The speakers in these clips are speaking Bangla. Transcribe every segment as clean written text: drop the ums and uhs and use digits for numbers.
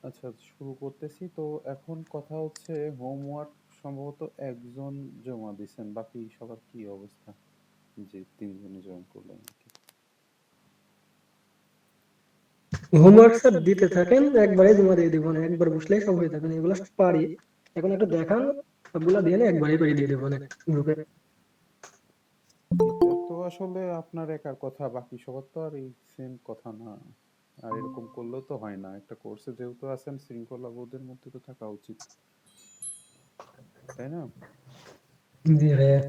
আচ্ছা, শুরু করতেছি। তো এখন কথা হচ্ছে, হোমওয়ার্ক সম্ভবত একজন জমা দিছেন, বাকি সবার কি অবস্থা? যে তিনজনে জয়েন করলেন আর কি। হোমওয়ার্ক স্যার দিতে থাকেন, একবারে জমা দিয়ে দিব না, একবার বসলেই সব হয়ে যাবে না, এগুলো সব পারি। এখন একটু দেখান, সবগুলা দিয়ে না একবারে করে দিয়ে দেবো গ্রুপে। এটা তো আসলে আপনার একার কথা, বাকি সবার তো আর এই সেম কথা না। আর এরকম করলেও তো হয় না, একটা কোর্সে যেহেতু আছেন শৃঙ্খলা বোধের মধ্যে তো থাকা উচিত, তাই না? জি ভাইয়া,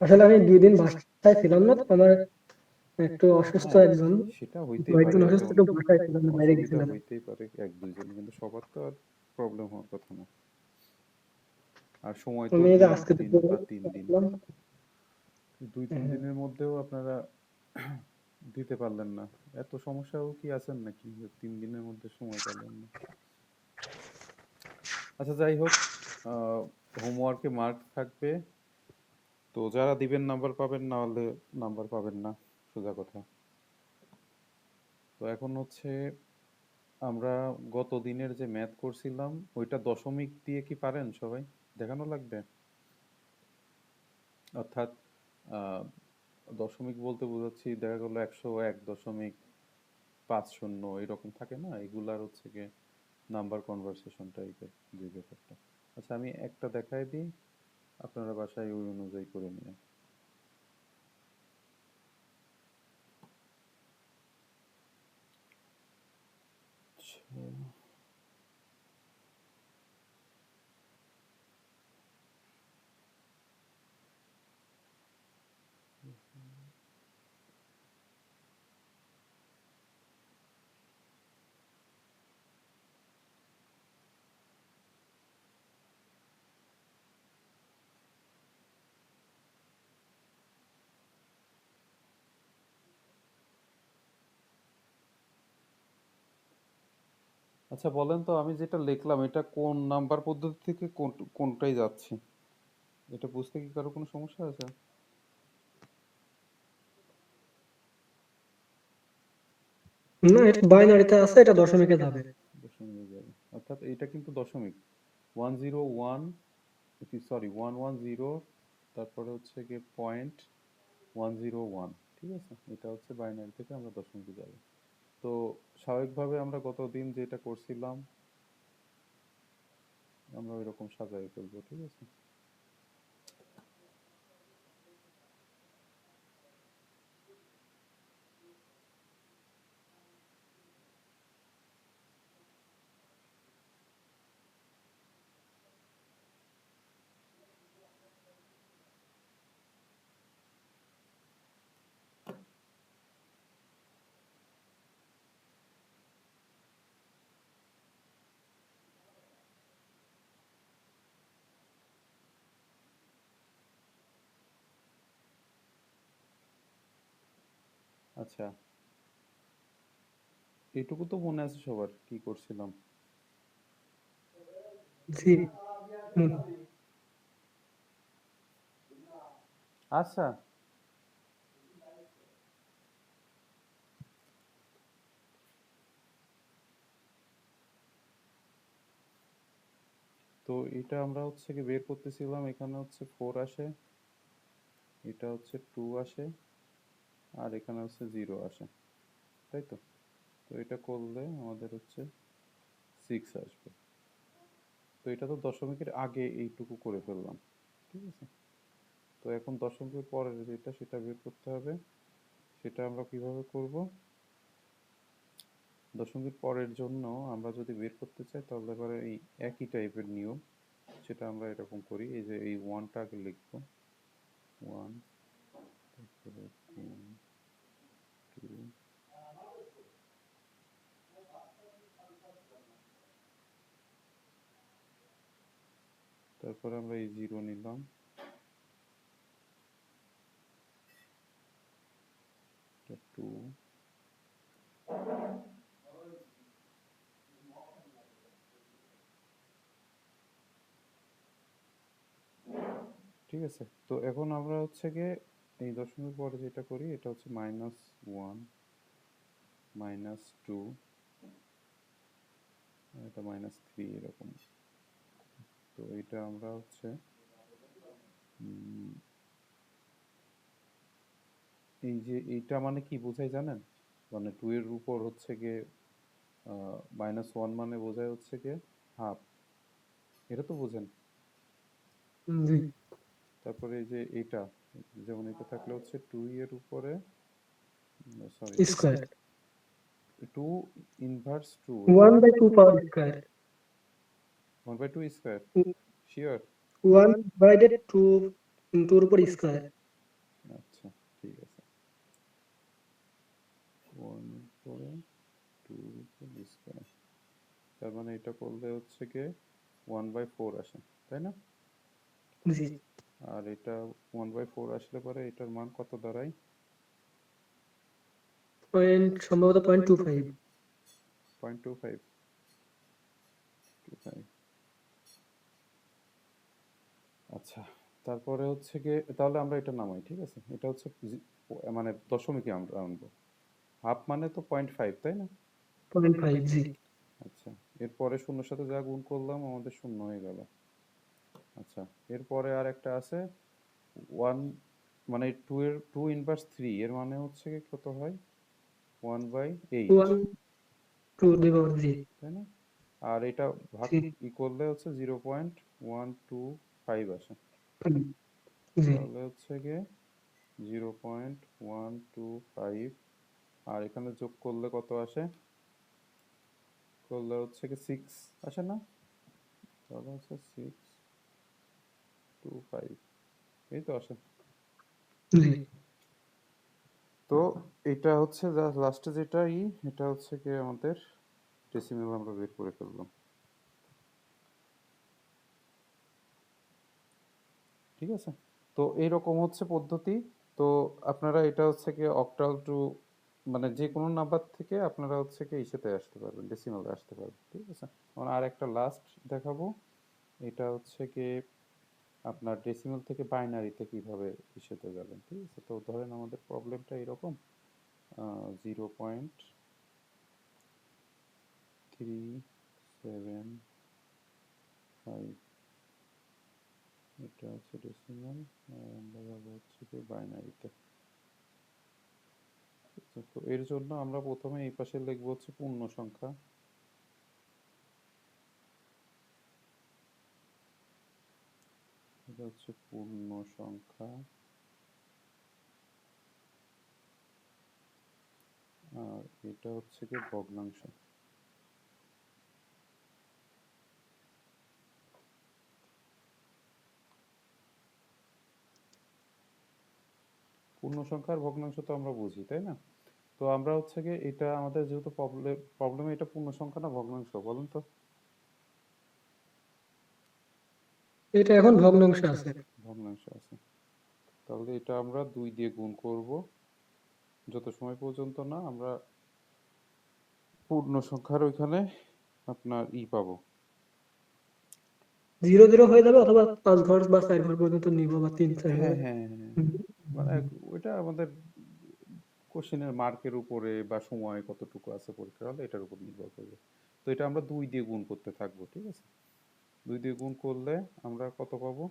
আসলে আমি 2 দিন বাসায় ছিলাম না, তো আমার একটু অসুস্থ হ্যাঁ, একজন, সেটা হইতেই পারে। কয়েকজন অসুস্থ, এখন একটু বাসায় ছিলাম, বাইরে অসুবিধা গেছিলাম। হইতেই পারে এক দুইজন, কিন্তু সবার তো আর প্রবলেম হওয়ার কথা না। আর সময় তো আমি এই যে দুই আজকে দিন দুপুরে বা 3 দিন, আসলাম। দুই তিন হ্যাঁ, দিনের মধ্যেও আপনারা দিতে পারলেন না। এত সমস্যাও কি আছেন নাকি যে 3 দিনের মধ্যে সময় পাইলেন না? আচ্ছা, যাই হোক, হোমওয়ার্কে মার্ক থাকবে। তো যারা দিবেন নাম্বার পাবেন, না হলে নাম্বার পাবেন না, সোজা কথা। তো এখন হচ্ছে, আমরা গত দিনের যে ম্যাথ করছিলাম, ওইটা দশমিক দিয়ে কি পারেন সবাই? দেখানো লাগবে। অর্থাৎ আহ, দশমিক বলতে বোঝাচ্ছি, দেখা গেলো 101.50 এরকম থাকে না, এগুলার হচ্ছে গিয়ে নাম্বার কনভার্সেশন টাইপের যে ব্যাপারটা। আচ্ছা, আমি একটা দেখাই দিই, আপনারা বাসায় ওই অনুযায়ী করে নিয়ে। আচ্ছা, বলেন তো, আমি যেটা লিখলাম এটা কোন নাম্বার পদ্ধতি থেকে কোনটাই যাচ্ছে? এটা বুঝতে কি কারো কোনো সমস্যা আছে? না, এটা বাইনারিতে আছে, এটা দশমিকে যাবে। দশমিকে যাবে, অর্থাৎ এটা কিন্তু দশমিক। 101, সরি, 110, তারপরে হচ্ছে গিয়ে 0.101, ঠিক আছে? এটা হচ্ছে বাইনারি থেকে আমরা দশমিকে যাবে। তো স্বাভাবিকভাবে আমরা গতদিন যেটা করছিলাম, আমরা ওইরকম সাজাই ফেলবো, ঠিক আছে? আচ্ছা, এটুকু তো মনে আছে সবার কি করছিলাম? জি। হুম। আচ্ছা, তো এটা আমরা হচ্ছে কি বের করতেছিলাম, এখানে হচ্ছে 4 আসে, এটা হচ্ছে 2 আসে, আর এখানে হচ্ছে 0 আসে, তাই তো? তো এটা করলে আমাদের হচ্ছে 6 আসবে। তো এটা তো দশমিকের আগে এইটুকু করে ফেললাম, ঠিক আছে? তো এখন দশমিকের পরের যেটা, সেটা বের করতে হবে। সেটা আমরা কিভাবে করব? দশমিকের পরের জন্য আমরা যদি বের করতে চাই, তাহলে এবারে এই একই টাইপের নিয়ম, সেটা আমরা এরকম করি। এই যে এই ওয়ানটা আগে লিখবো, 1, তারপরে 3, 2, তারপরে আমরা এই 0 নিলাম, 2, ঠিক আছে? তো এখন আমরা হচ্ছে গিয়ে এই দশমিক পরে যেটা করি, এটা হচ্ছে -1, -2, এটা -3 এরকম। তো এটা আমরা হচ্ছে এই যে এইটা মানে কি বোঝায় জানেন? মানে 2 এর উপর হচ্ছে গিয়ে -1 মানে বোঝায় হচ্ছে গিয়ে হাফ। এটা তো বোঝেন? জি তারপরে এই যে এইটা, যেমন এটা থাকলে হচ্ছে 2 এর উপরে সরি স্কয়ার 2 ইনভার্স 2 এই যে 1/2 পাওয়ার স্কয়ার 1/2 স্কয়ার শিওর? 1/2 2 এর উপর স্কয়ার আচ্ছা ঠিক আছে, 1 উপরে 2 উপর স্কয়ার, তার মানে এটা করলে হচ্ছে গিয়ে 1/4 আসে, তাই না? জি আর এটা 1/4 আসলে পরে এটার মান কত দাঁড়ায়? সম্ভবত 0.25 0.25 আচ্ছা। তারপরে হচ্ছে গিয়ে তাহলে আমরা এটা নামাই, ঠিক আছে? এটা হচ্ছে মানে দশমিকে আমরা আনবো। হাফ মানে তো 0.5, তাই না? 0.5 জি আচ্ছা, এরপরে শূন্যর সাথে যা গুণ করলাম আমাদের শূন্য হয়ে গেল। আচ্ছা, এরপরে আর একটা আছে 1, মানে 2 এর 2 ইনভার্স 3 এর মানে হচ্ছে গিয়ে কত হয়? 1/8, 1/2 জি তাই না? আর এটা ভাগ জি করলে হচ্ছে 0.125 আসে। জি তাহলে হচ্ছে গিয়ে 0.125, আর এখানে যোগ করলে কত আসে? করলে হচ্ছে কি 6 আসে না? তাহলে হচ্ছে 625, এই তো আসে। জি তো এটা হচ্ছে লাস্টে যেটা এটা হচ্ছে কি আমাদের ডেসিমেল আমরা বের করে ফেললাম, ঠিক আছে? তো এইরকম হচ্ছে পদ্ধতি। তো আপনারা এটা হচ্ছে কি অক্টাল টু, মানে যে কোনো নাম্বার থেকে আপনারা হচ্ছে কি ইসেতে আসতে পারবেন, ডেসিমেলে আসতে পারবেন, ঠিক আছে? এখন আর একটা লাস্ট দেখাবো, এটা হচ্ছে কি আপনার ডেসিমেল থেকে বাইনারিতে কিভাবে ইসেতে যাবেন, ঠিক আছে? তো ধরেন আমাদের প্রবলেমটা এরকম 0.37 এটা হচ্ছে ডেসিমাল, আর আমরা যাবো হচ্ছে কি বাইনারিতে। তো এর জন্য আমরা প্রথমে এই পাশে লিখবো হচ্ছে পূর্ণ সংখ্যা, এটা হচ্ছে পূর্ণ সংখ্যা, আর এটা হচ্ছে কি ভগ্নাংশ। পূর্ণ সংখ্যা আর ভগ্নাংশ তো আমরা বুঝি, তাই না? তো আমরা হচ্ছে কি এটা আমাদের যেহেতু প্রবলেমে এটা পূর্ণ সংখ্যা না ভগ্নাংশ বলেন তো? এটা এখন ভগ্নাংশ আছে ভগ্নাংশ আছে। তাহলে এটা আমরা 2 দিয়ে গুণ করব যত সময় পর্যন্ত না আমরা পূর্ণ সংখ্যার ওইখানে আপনার পাবো। 0 0 হয়ে যাবে, অথবা 5 ঘর বা 4 ঘর পর্যন্ত নিব, বা 3 4 হ্যাঁ ঘর হ্যাঁ হ্যাঁ, মানে ওইটা আমাদের কোশ্চেনের মার্কের উপরে বা সময় কতটুকু আছে পরীক্ষার হলে এটার উপর নির্ভর করবে। তো এটা আমরা 2 দিয়ে গুণ করতে থাকবো, ঠিক আছে? 2 দিয়ে গুণ করলে আমরা কত পাবো?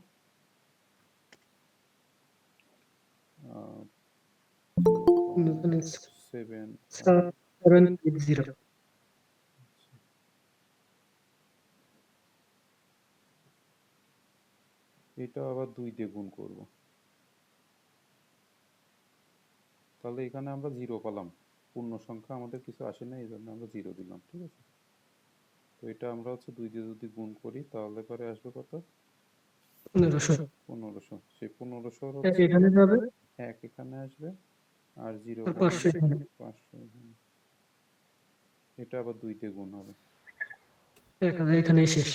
0.75। 780 এটা আবার 2 দিয়ে গুণ করব, তাহলে এখানে আমরা 0 পেলাম। পূর্ণ সংখ্যা আমাদের কিছু আসে না, এই জন্য আমরা 0 দিলাম, ঠিক আছে? তো এটা আমরা হচ্ছে 2 দিয়ে যদি গুণ করি তাহলে পরে আসবে কত? 1500 1500। সেই 1500 এক হচ্ছে এখানে যাবে, 1 এখানে আসবে, আর আর 500 এখানে। 0.500 এখানে। এটা আবার 2 দিয়ে গুণ হবে, 1000 এখানেই শেষ।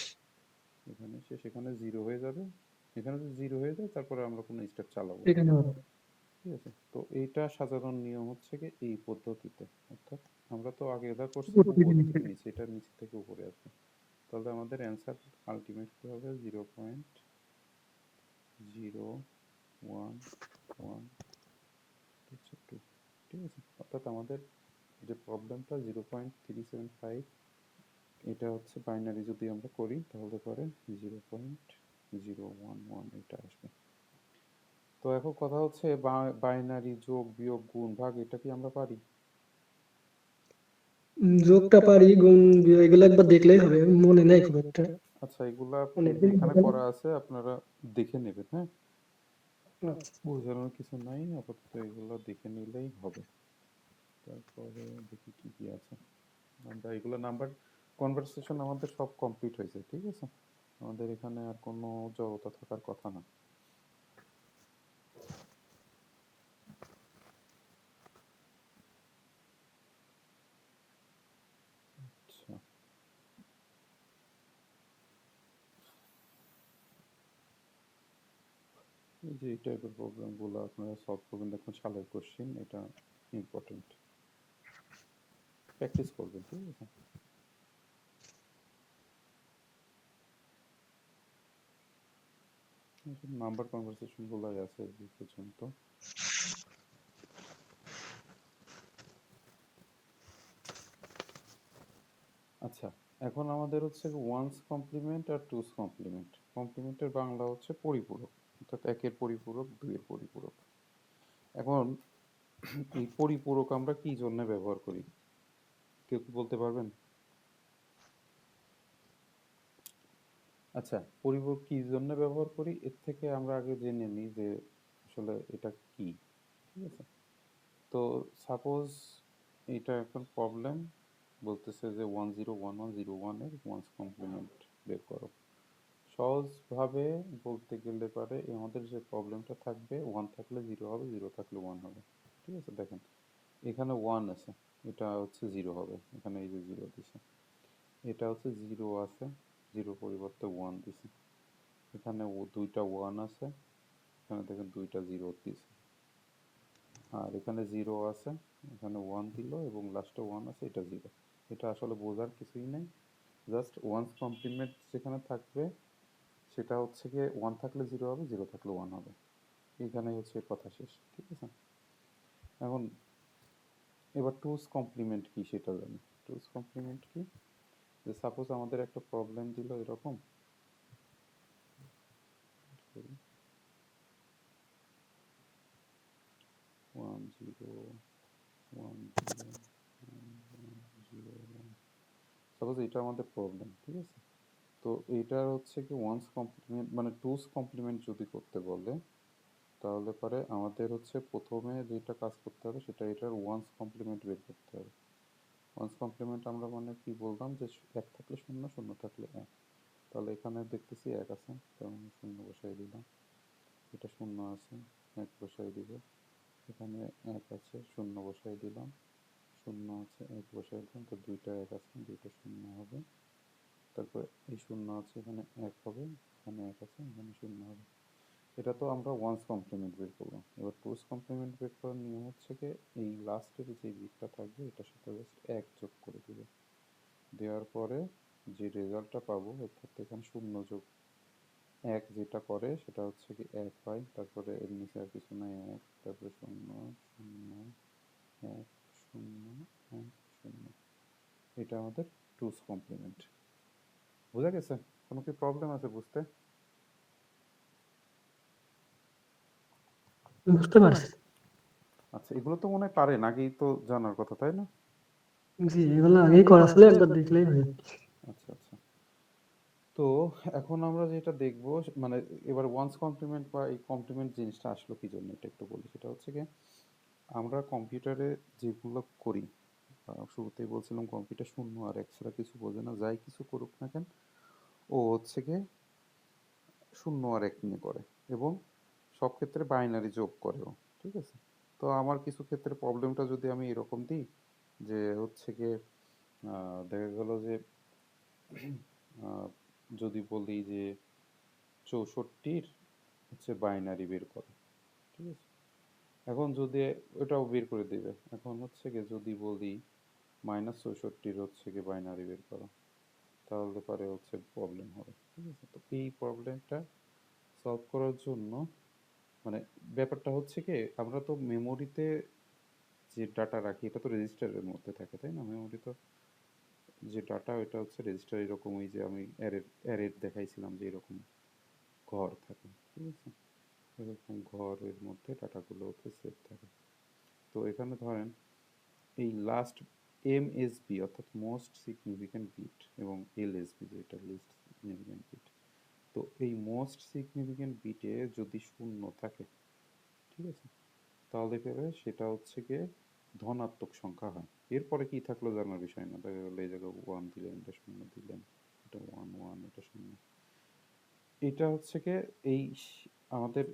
এখানে শেষ, এখানে 0 হয়ে যাবে। এখানে যদি 0 হয়ে যায় তারপরে আমরা কোনো স্টেপ চালাবো না, এখানে হবে ঠিক আছে? তো এইটা সাধারণ নিয়ম হচ্ছে কি এই পদ্ধতিতে, অর্থাৎ আমরা তো আগে যা করছি উপর উপর থেকে থেকে নিচে। নিচে, এটা নিচে থেকে উপরে আসবে। তাহলে আমাদের অ্যান্সার আলটিমেটলি হবে 0.011 হচ্ছে 2, ঠিক আছে? অর্থাৎ আমাদের যে প্রবলেমটা 0.375 এটা হচ্ছে বাইনারি যদি আমরা করি তাহলে পরে 0.011 এটা আসবে। তো এখন কথা হচ্ছে বাইনারি যোগ বিয়োগ গুণ ভাগ এটা কি আমরা পারি? যোগটা পারি, গুণ বিয়োগ এগুলো একবার দেখলেই হবে, মনে নাই খুব একটা। আচ্ছা, এগুলা এই যে অনেকদিন এখানে হবে না। করা আছে আপনারা দেখে নেবেন, হ্যাঁ? আচ্ছা। বোঝানোর কিছু নাই, আপাতত এগুলো দেখে নিলেই হবে। তারপরে দেখি কি কি আছে। আমরা এগুলো নাম্বার কনভারসেশন আমাদের সব কমপ্লিট হয়েছে, ঠিক আছে? আমাদের এখানে আর কোনো জড়তা থাকার কথা না। আচ্ছা, এই যে এই টাইপের প্রবলেমগুলো আপনারা সলভ করবেন, দেখুন সালের কোশ্চেন, এটা ইম্পর্টেন্ট, প্র্যাকটিস করবেন, ঠিক আছে? নাম্বার কনভারসেশনগুলোই আছে এই পর্যন্ত। আচ্ছা, এখন আমাদের হচ্ছে ওয়ান্স কমপ্লিমেন্ট আর টুস কমপ্লিমেন্ট। কমপ্লিমেন্টের বাংলা হচ্ছে পরিপূরক, অর্থাৎ একের পরিপূরক, দুইয়ের পরিপূরক। এখন এই পরিপূরক আমরা কি জন্য ব্যবহার করি, কেউ কি বলতে পারবেন? আচ্ছা, পরিপূরক কি জন্য ব্যবহার করি এর থেকে আমরা আগে জেনে নিই যে আসলে এটা কি, ঠিক আছে? তো সাপোজ এটা এখন প্রবলেম বলতেছে যে 101101 এর ওয়ান্স কমপ্লিমেন্ট বের করো। সহজভাবে বলতে গেলে পারে আমাদের যে প্রবলেমটা থাকবে, ওয়ান থাকলে জিরো হবে, জিরো থাকলে ওয়ান হবে, ঠিক আছে? দেখেন এখানে ওয়ান আছে, এটা হচ্ছে জিরো হবে, এখানে এই যে জিরো দিছে। এটা হচ্ছে জিরো আছে, জিরো পরিবর্তে ওয়ান দিছে। এখানে দুইটা ওয়ান আছে, এখানে দেখেন দুইটা জিরো দিছে। আর এখানে জিরো আছে, এখানে ওয়ান দিল এবং লাস্টে ওয়ান আছে, এটা জিরো। এটা আসলে বোঝার কিছুই নেই, জাস্ট ওয়ান্স কমপ্লিমেন্ট যেখানে থাকবে সেটা হচ্ছে গিয়ে ওয়ান থাকলে জিরো হবে, জিরো থাকলে ওয়ান হবে। এইখানেই হচ্ছে এর কথা শেষ, ঠিক আছে? এখন এবার টুস কমপ্লিমেন্ট কি সেটা জানি। টুস কমপ্লিমেন্ট কি, যে সাপোজ আমাদের একটা প্রবলেম দিল এরকম, 101101, সাপোজ এটা আমাদের প্রবলেম, ঠিক আছে? তো এইটার হচ্ছে কি ওয়ান্স কমপ্লিমেন্ট মানে টুস কমপ্লিমেন্ট যদি করতে বলে তাহলে পরে আমাদের হচ্ছে প্রথমে যেটা কাজ করতে হবে সেটা এটার ওয়ান্স কমপ্লিমেন্ট বের করতে হবে। ওয়ান্স কমপ্লিমেন্ট আমরা মানে কি বললাম, যে এক থাকলে শূন্য, শূন্য থাকলে এক। তাহলে এখানে দেখতেছি এক আছে, তার মানে শূন্য বসাই দিলাম। এটা শূন্য আছে, এক বসাই দিব। এখানে এক আছে, শূন্য বসাই দিলাম। শূন্য আছে, এক বসাই দিলাম, তো দুইটা এক আছে, দুইটা শূন্য হবে। তারপরে এই শূন্য আছে, এখানে এক হবে, এখানে এক আছে, এখানে শূন্য হবে। এটা তো আমরা ওয়ান্স কমপ্লিমেন্ট বের করলাম। এবার টুস কমপ্লিমেন্ট বের করার নিয়ম হচ্ছে কি, এই লাস্টের যে বিটটা থাকবে এটার সাথে জাস্ট এক যোগ করে দিবে। দেওয়ার পরে যে রেজাল্টটা পাবো, অর্থাৎ এখানে শূন্য যোগ এক যেটা করে সেটা হচ্ছে কি এক হয়। তারপরে এর নিচে আর কিছু নাই, এক, তারপরে শূন্য, শূন্য, এক, শূন্য, এক, শূন্য। এটা আমাদের টুস কমপ্লিমেন্ট। বোঝা গেছে? কোনো কি প্রবলেম আছে বুঝতে? বুঝতে পারছি। আচ্ছা, এগুলো তো মনে হয় পারেন, আগেই তো জানার কথা, তাই না? জি, এগুলো আগেই করা ছিল, একবার দেখলেই হয়। আচ্ছা আচ্ছা। তো এখন আমরা যেটা দেখব, মানে এবার ওয়ান্স কমপ্লিমেন্ট বা এই কমপ্লিমেন্ট জিনিসটা আসলো কি জন্য এটা একটু বলি। সেটা হচ্ছে কি, আমরা কম্পিউটারে যেগুলো করি, শুরুতেই বলছিলাম কম্পিউটার শূন্য আর এক ছাড়া কিছু বোঝে না, যাই কিছু করুক না কেন ও হচ্ছে গিয়ে শূন্য আর এক নিয়ে করে, এবং সব ক্ষেত্রে বাইনারি যোগ করেও, ঠিক আছে? তো আমার কিছু ক্ষেত্রে প্রবলেমটা যদি আমি এরকম দিই যে হচ্ছে গিয়ে দেখা গেল যে আহ, যদি বলি যে 64-র হচ্ছে বাইনারি বের করো, ঠিক আছে? এখন যদি ওটাও বের করে দেবে, এখন হচ্ছে গিয়ে যদি বলি -64-র হচ্ছে গিয়ে বাইনারি বের করো, তাহলে পরে হচ্ছে প্রবলেম হবে, ঠিক আছে? তো এই প্রবলেমটা সলভ করার জন্য মানে ব্যাপারটা হচ্ছে কি, আমরা তো মেমোরিতে যে ডাটা রাখি এটা তো রেজিস্টারের মধ্যে থাকে, তাই না? মেমোরি তো যে ডাটা ওইটা হচ্ছে রেজিস্টার এরকম, ওই যে আমি অ্যারের দেখাইছিলাম যে এরকম ঘর থাকে, ঠিক আছে, এরকম ঘরের মধ্যে ডাটাগুলো হচ্ছে সেভ থাকে। তো এখানে ধরেন এই লাস্ট এমএসবি অর্থাৎ মোস্ট সিগনিফিক্যান্ট বিট এবং এলএসবি যেটা লিস্ট সিগনিফিক্যান্ট বিট, তো এই মোস্ট সিগনিফিক্যান্ট বিটে যদি শূন্য থাকে, ঠিক আছে, তাহলে পরে সেটা হচ্ছে গিয়ে ধনাত্মক সংখ্যা হয়। এরপরে কি থাকলো জানার বিষয় না, দেখা গেলো এই জায়গায় ওয়ান দিলেন, এটা শূন্য দিলেন, এটা ওয়ান ওয়ান, এটা শূন্য। এটা হচ্ছে গিয়ে এই আমাদের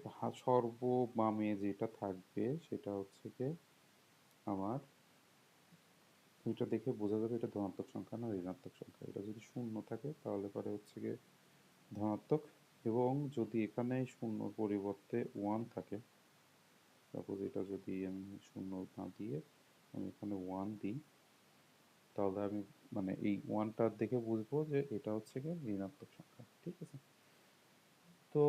সর্ববামে যেটা থাকবে সেটা হচ্ছে গিয়ে আমার, এটা দেখে বোঝা যাবে এটা ধনাত্মক সংখ্যা না ঋণাত্মক সংখ্যা। এটা যদি শূন্য থাকে তাহলে পরে হচ্ছে গিয়ে ধনাত্মক, এবং যদি এখানে শূন্যর পরিবর্তে ওয়ান থাকে, সাপোজ এটা যদি আমি শূন্য না দিয়ে আমি এখানে ওয়ান দিই, তাহলে আমি মানে এই ওয়ানটা দেখে বুঝবো যে এটা হচ্ছে গিয়ে ঋণাত্মক সংখ্যা, ঠিক আছে। তো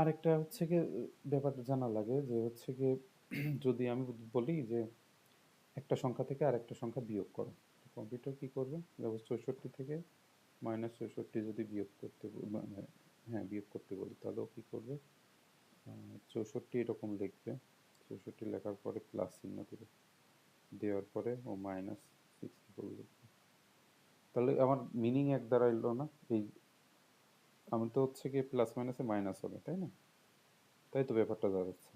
আরেকটা হচ্ছে গিয়ে ব্যাপারটা জানা লাগে যে হচ্ছে গিয়ে যদি আমি বলি যে একটা সংখ্যা থেকে আরেকটা সংখ্যা বিয়োগ করো, কম্পিউটার কি করবে, যেমন 64 থেকে -64 যদি বিয়োগ করতে মানে হ্যাঁ বিয়োগ করতে বলি, তাহলে ও কি করবে, 64 এরকম লিখবে, 64 লেখার পরে প্লাস চিহ্ন দেবে, দেওয়ার পরে ও -64 লিখবে। তাহলে আমার মিনিং এক দাঁড়াইলো না, এই আমি তো হচ্ছে কি প্লাস মাইনাসে মাইনাস হবে, তাই না? তাই তো ব্যাপারটা দাঁড়াচ্ছে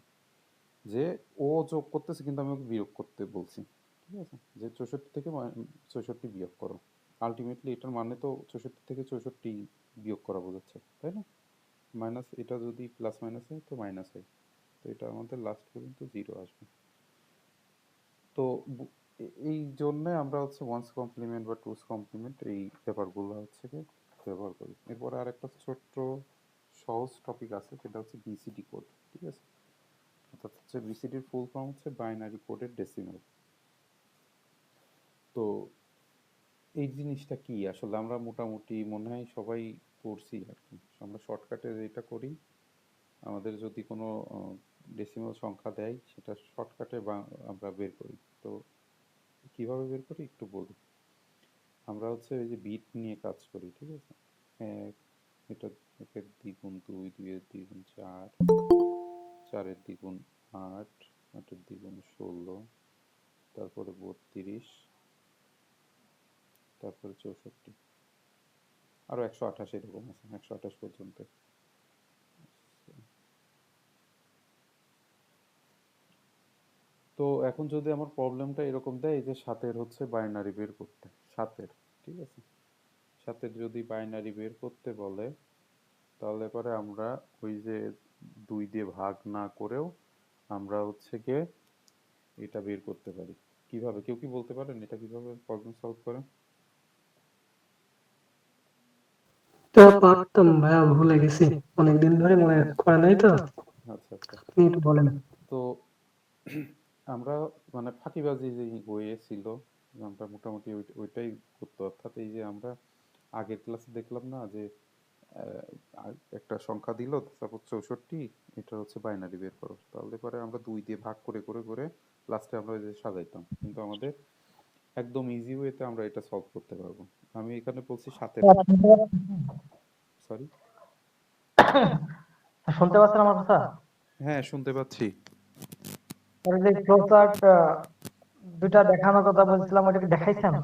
যে ও যোগ করতেছে কিন্তু আমি ওকে বিয়োগ করতে বলছি, ঠিক আছে, যে 64 থেকে 64 বিয়োগ করো। আলটিমেটলি এটার মানে তো 64 থেকে 64 বিয়োগ করা বোঝাচ্ছে, তাই না? মাইনাস এটা যদি প্লাস মাইনাস হয় তো মাইনাস হয়, তো এটা আমাদের লাস্ট পর্যন্ত জিরো আসবে। তো এই জন্যে আমরা হচ্ছে ওয়ান্স কমপ্লিমেন্ট বা টুস কমপ্লিমেন্ট এই ব্যাপারগুলো হচ্ছে কি ব্যবহার করি। এরপরে আর একটা ছোট্ট সহজ টপিক আছে, সেটা হচ্ছে বিসিডি কোড, ঠিক আছে। অর্থাৎ হচ্ছে বিসিডির ফুল ফর্ম হচ্ছে বাইনারি কোডের ডেসিমাল। তো এই জিনিসটা কি আসলে আমরা মোটামুটি মনে হয় সবাই পড়ছি আর কি। আমরা শর্টকাটে যেটা করি, আমাদের যদি কোনো ডেসিমাল সংখ্যা দেয় সেটা শর্টকাটে আমরা বের করি। তো কিভাবে বের করি একটু বলি। আমরা হচ্ছে এই যে বিট নিয়ে কাজ করি, ঠিক আছে, এক, এটা একের দ্বিগুণ দুই, দুইয়ের দ্বিগুণ চার, চারের দ্বিগুণ আট, আটের দ্বিগুণ 16, তারপরে 32, তারপরে 64, আরো 128 এরকম আছে, 128 পর্যন্ত। তো এখন যদি আমার প্রবলেমটা এরকম দেয় যে সাতের হচ্ছে বাইনারি বের করতে, সাতের, ঠিক আছে, সাতের যদি বাইনারি বের করতে বলে, তাহলে পরে আমরা ওই যে 2 দিয়ে ভাগ না করেও আমরা হচ্ছে গিয়ে এটা বের করতে পারি। কিভাবে, কেউ কি বলতে পারেন এটা কিভাবে প্রবলেম সলভ করে? তো পারতাম ভাইয়া, ভুলে গেছি, অনেকদিন ধরে মনে করা নাই তো। আচ্ছা আচ্ছা। আপনি একটু বলেন। তো আমরা মানে ফাঁকিবাজি যে বইয়ে ছিল, আমরা মোটামুটি ওইটাই করতো। অর্থাৎ এই যে আমরা আগের ক্লাসে দেখলাম না যে একটা সংখ্যা দিল, সাপোজ 64, এটা হচ্ছে বাইনারি বের করো, তাহলে পরে আমরা 2 দিয়ে ভাগ করে করে করে লাস্টে আমরা ওই যে সাজাইতাম, কিন্তু আমাদের একদম ইজি ওয়েতে আমরা এটা সলভ করতে পারবো। আমি এখানে বলছি সাতের, সরি, শুনতে পাচ্ছেন আমার কথা? হ্যাঁ শুনতে পাচ্ছি। ওই যে ফ্লোচার্ট দুইটা দেখানোর কথা বলছিলাম, ওইটা কি দেখাইছেন?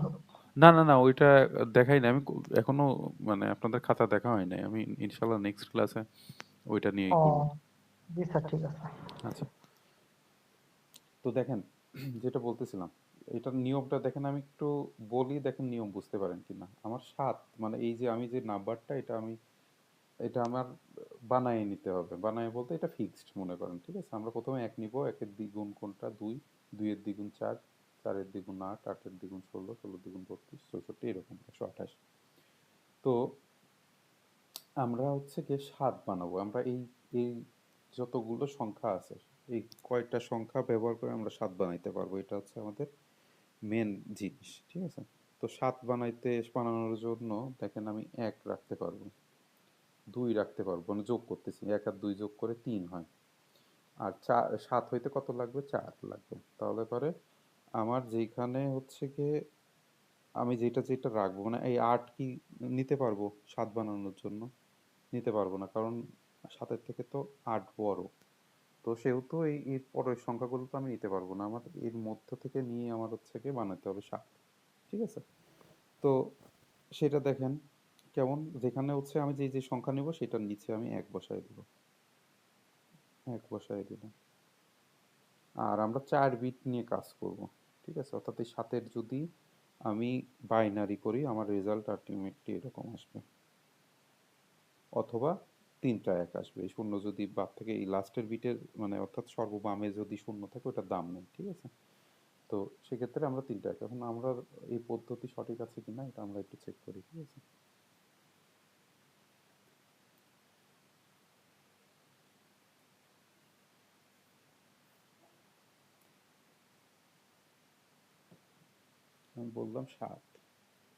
না না না, ওইটা দেখাই না আমি এখনো, মানে আপনাদের খাতা দেখা হয় নাই। আমি ইনশাল্লাহ নেক্সট ক্লাসে ওইটা নিয়েই ও, করব। জি স্যার, ঠিক আছে। আচ্ছা, তো দেখেন যেটা বলতেছিলাম, এটার নিয়মটা দেখেন, আমি একটু বলি, দেখেন নিয়ম বুঝতে পারেন কিনা। আমার সাত মানে এই যে আমি যে নাম্বারটা, এটা আমি, এটা আমার বানায় নিতে হবে। বানায় বলতে এটা ফিক্সড মনে করেন, ঠিক আছে। আমরা প্রথমে এক নিব, একের দ্বিগুণ কোনটা দুই, দুইয়ের দ্বিগুণ চার, চারের দ্বিগুণ আট, আটের দ্বিগুণ 16, 16 দ্বিগুণ 32, 64, এরকম 128। তো আমরা হচ্ছে গিয়ে সাত বানাবো। আমরা এই এই যতগুলো সংখ্যা আছে, এই কয়টা সংখ্যা ব্যবহার করে আমরা সাত বানাইতে পারবো, এটা হচ্ছে আমাদের মেন জিনিস, ঠিক আছে। তো সাত বানানোর জন্য দেখেন আমি এক রাখতে পারবো, দুই রাখতে পারবো, মানে যোগ করতেছি, এক আর দুই যোগ করে 3 হয়। আর চার, সাত হইতে কত লাগবে, 4 লাগবে। তাহলে পরে আমার যেখানে হচ্ছে গিয়ে আমি যেটা যেটা রাখবো মানে এই 8 কি নিতে পারবো 7 বানানোর জন্য? নিতে পারবো না, কারণ 7-এর থেকে তো 8 বড়। তো সেহেতু এর পরের সংখ্যাগুলো তো আমি নিতে পারবো না, আমার এর মধ্য থেকে নিয়ে আমার হচ্ছে গিয়ে বানাতে হবে 7। ঠিক আছে? তো সেটা দেখেন কেমন, যেখানে হচ্ছে আমি যে সংখ্যা নেব সেটার নিচে আমি 1 বসায় দিব, 1 বসায় দিলাম। আর আমরা 4 বিট নিয়ে কাজ করব। ঠিক আছে? অর্থাৎ এই 7-এর যদি আমি বাইনারি করি আমার রেজাল্ট আলটিমেটলি এরকম আসবে, অথবা 3টা 1 আসবে। এই শূন্য যদি বাদ থেকে এই লাস্টের বিটের মানে অর্থাৎ সর্ববামে যদি শূন্য থাকে ওটার দাম নেই। ঠিক আছে? তো সেক্ষেত্রে আমরা 3টা 1। এখন আমরা এই পদ্ধতি সঠিক আছে কিনা এটা আমরা একটু চেক করি। ঠিক আছে? আমি বললাম 7,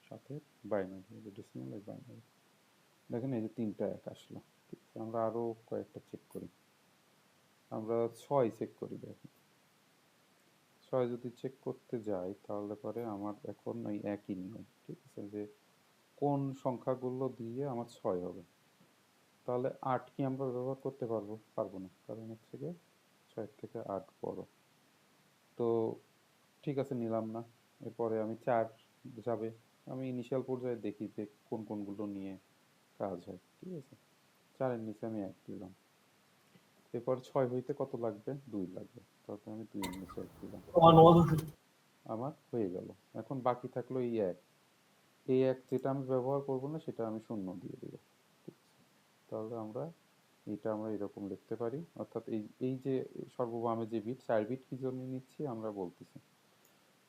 7-এর বাইনারি, ডেসিমাল এর বাইনারি। দেখেন এই যে 3টা 1 আসলো। ঠিক আছে? আমরা আরো কয়েকটা চেক করি। আমরা 6 চেক করি, দেখেন 6 যদি চেক করতে যাই তাহলে পরে আমার এখন ওই একই নিয়ম। ঠিক আছে? যে কোন সংখ্যাগুলো দিয়ে আমার 6 হবে। তাহলে 8 কি আমরা ব্যবহার করতে পারবো? পারবো না, কারণ হচ্ছে গিয়ে 6 থেকে 8 বড়। তো ঠিক আছে, নিলাম না। এরপরে আমি 4 যাবে। আমি ইনিশিয়াল পর্যায়ে দেখি যে কোন কোনগুলো নিয়ে কাজ হয়। ঠিক আছে? 4-এর নিচে আমি 1 দিলাম। এরপর 6 হইতে কত লাগবে? 2 লাগবে। তারপর আমি 2-এর নিচে 1 দিলাম। আমার হয়ে গেল। এখন বাকি থাকলো এই 1। এই 1 যেটা আমি ব্যবহার করব না সেটা আমি শূন্য দিয়ে দিব। ঠিক আছে? তাহলে আমরা এরকম লিখতে পারি, অর্থাৎ এই যে সর্ববামে যে বিট 4 বিট কি জন্য নিচ্ছি আমরা বলতেছি।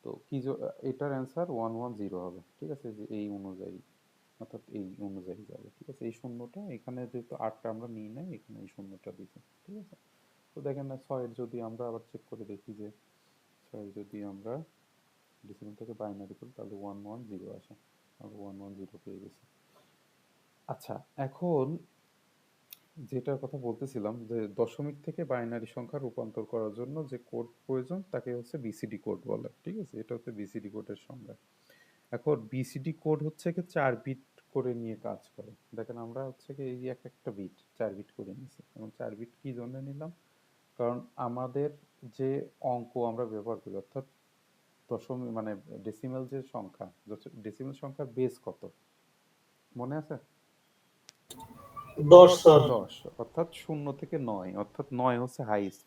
তো এটার অ্যান্সার 110 হবে। ঠিক আছে? যে এই অনুযায়ী, অর্থাৎ এই অনুযায়ী যাবে। ঠিক আছে? এই শূন্যটা এখানে যেহেতু 8টা আমরা নিই নাই, এখানে এই শূন্যটা দিছি। ঠিক আছে? তো দেখেন না 6-এর যদি আমরা আবার চেক করে দেখি যে 6-এর যদি আমরা ডেসিমাল থেকে বাইনারি করি তাহলে 110 আসে। আমরা 110 পেয়ে গেছি। আচ্ছা, এখন যেটার কথা বলতেছিলাম যে দশমিক থেকে বাইনারি সংখ্যা রূপান্তর করার জন্য যে কোড প্রয়োজন তাকে হচ্ছে বিসিডি কোড বলে। ঠিক আছে? এটা হচ্ছে বিসিডি কোডের সংজ্ঞা। এখন বিসিডি কোড হচ্ছে কি 4 বিট করে নিয়ে কাজ করে। দেখেন আমরা হচ্ছে কি এই এক একটা বিট 4 বিট করে নিয়েছি। এবং 4 বিট কি জন্য নিলাম? কারণ আমাদের যে অঙ্ক আমরা ব্যবহার করি, অর্থাৎ দশমিক মানে ডেসিমাল যে সংখ্যা, ডেসিমাল সংখ্যার বেস কত মনে আছে? 10 স্যার। 10, অর্থাৎ 0 থেকে 9, অর্থাৎ 9 হচ্ছে হাইস্ট।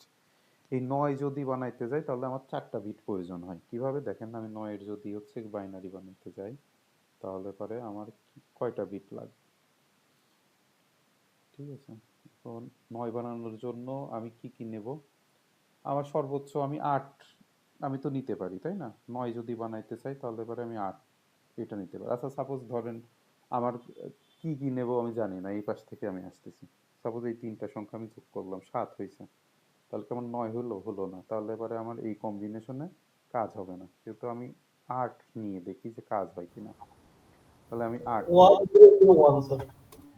এই 9 যদি বানাইতে যাই তাহলে আমার 4টা বিট প্রয়োজন হয়। কিভাবে দেখেন, আমি 9-এর যদি হচ্ছে বাইনারি বানাইতে যাই তাহলে পরে আমার কয়টা বিট লাগবে? ঠিক আছে? এখন 9 বানানোর জন্য আমি কি কি নেব? আমার সর্বোচ্চ আমি 8 আমি তো নিতে পারি, তাই না? 9 যদি বানাইতে চাই তাহলে পরে আমি 8 এটা নিতে পারি। আচ্ছা সাপোজ ধরেন আমার কি কি নেব আমি জানি না, এই পাশ থেকে আমি আসতেছি। সাপোজ এই 3টা সংখ্যা আমি যোগ করলাম 7 হয়েছে, তাহলে কেমন 9 হলো? হলো না। তাহলে পরে আমার এই কম্বিনেশনে কাজ হবে না, যেহেতু আমি 8 নিয়ে দেখি যে কাজ হয় কিনা। তাহলে আমি 8 দিলাম। 1001 স্যার।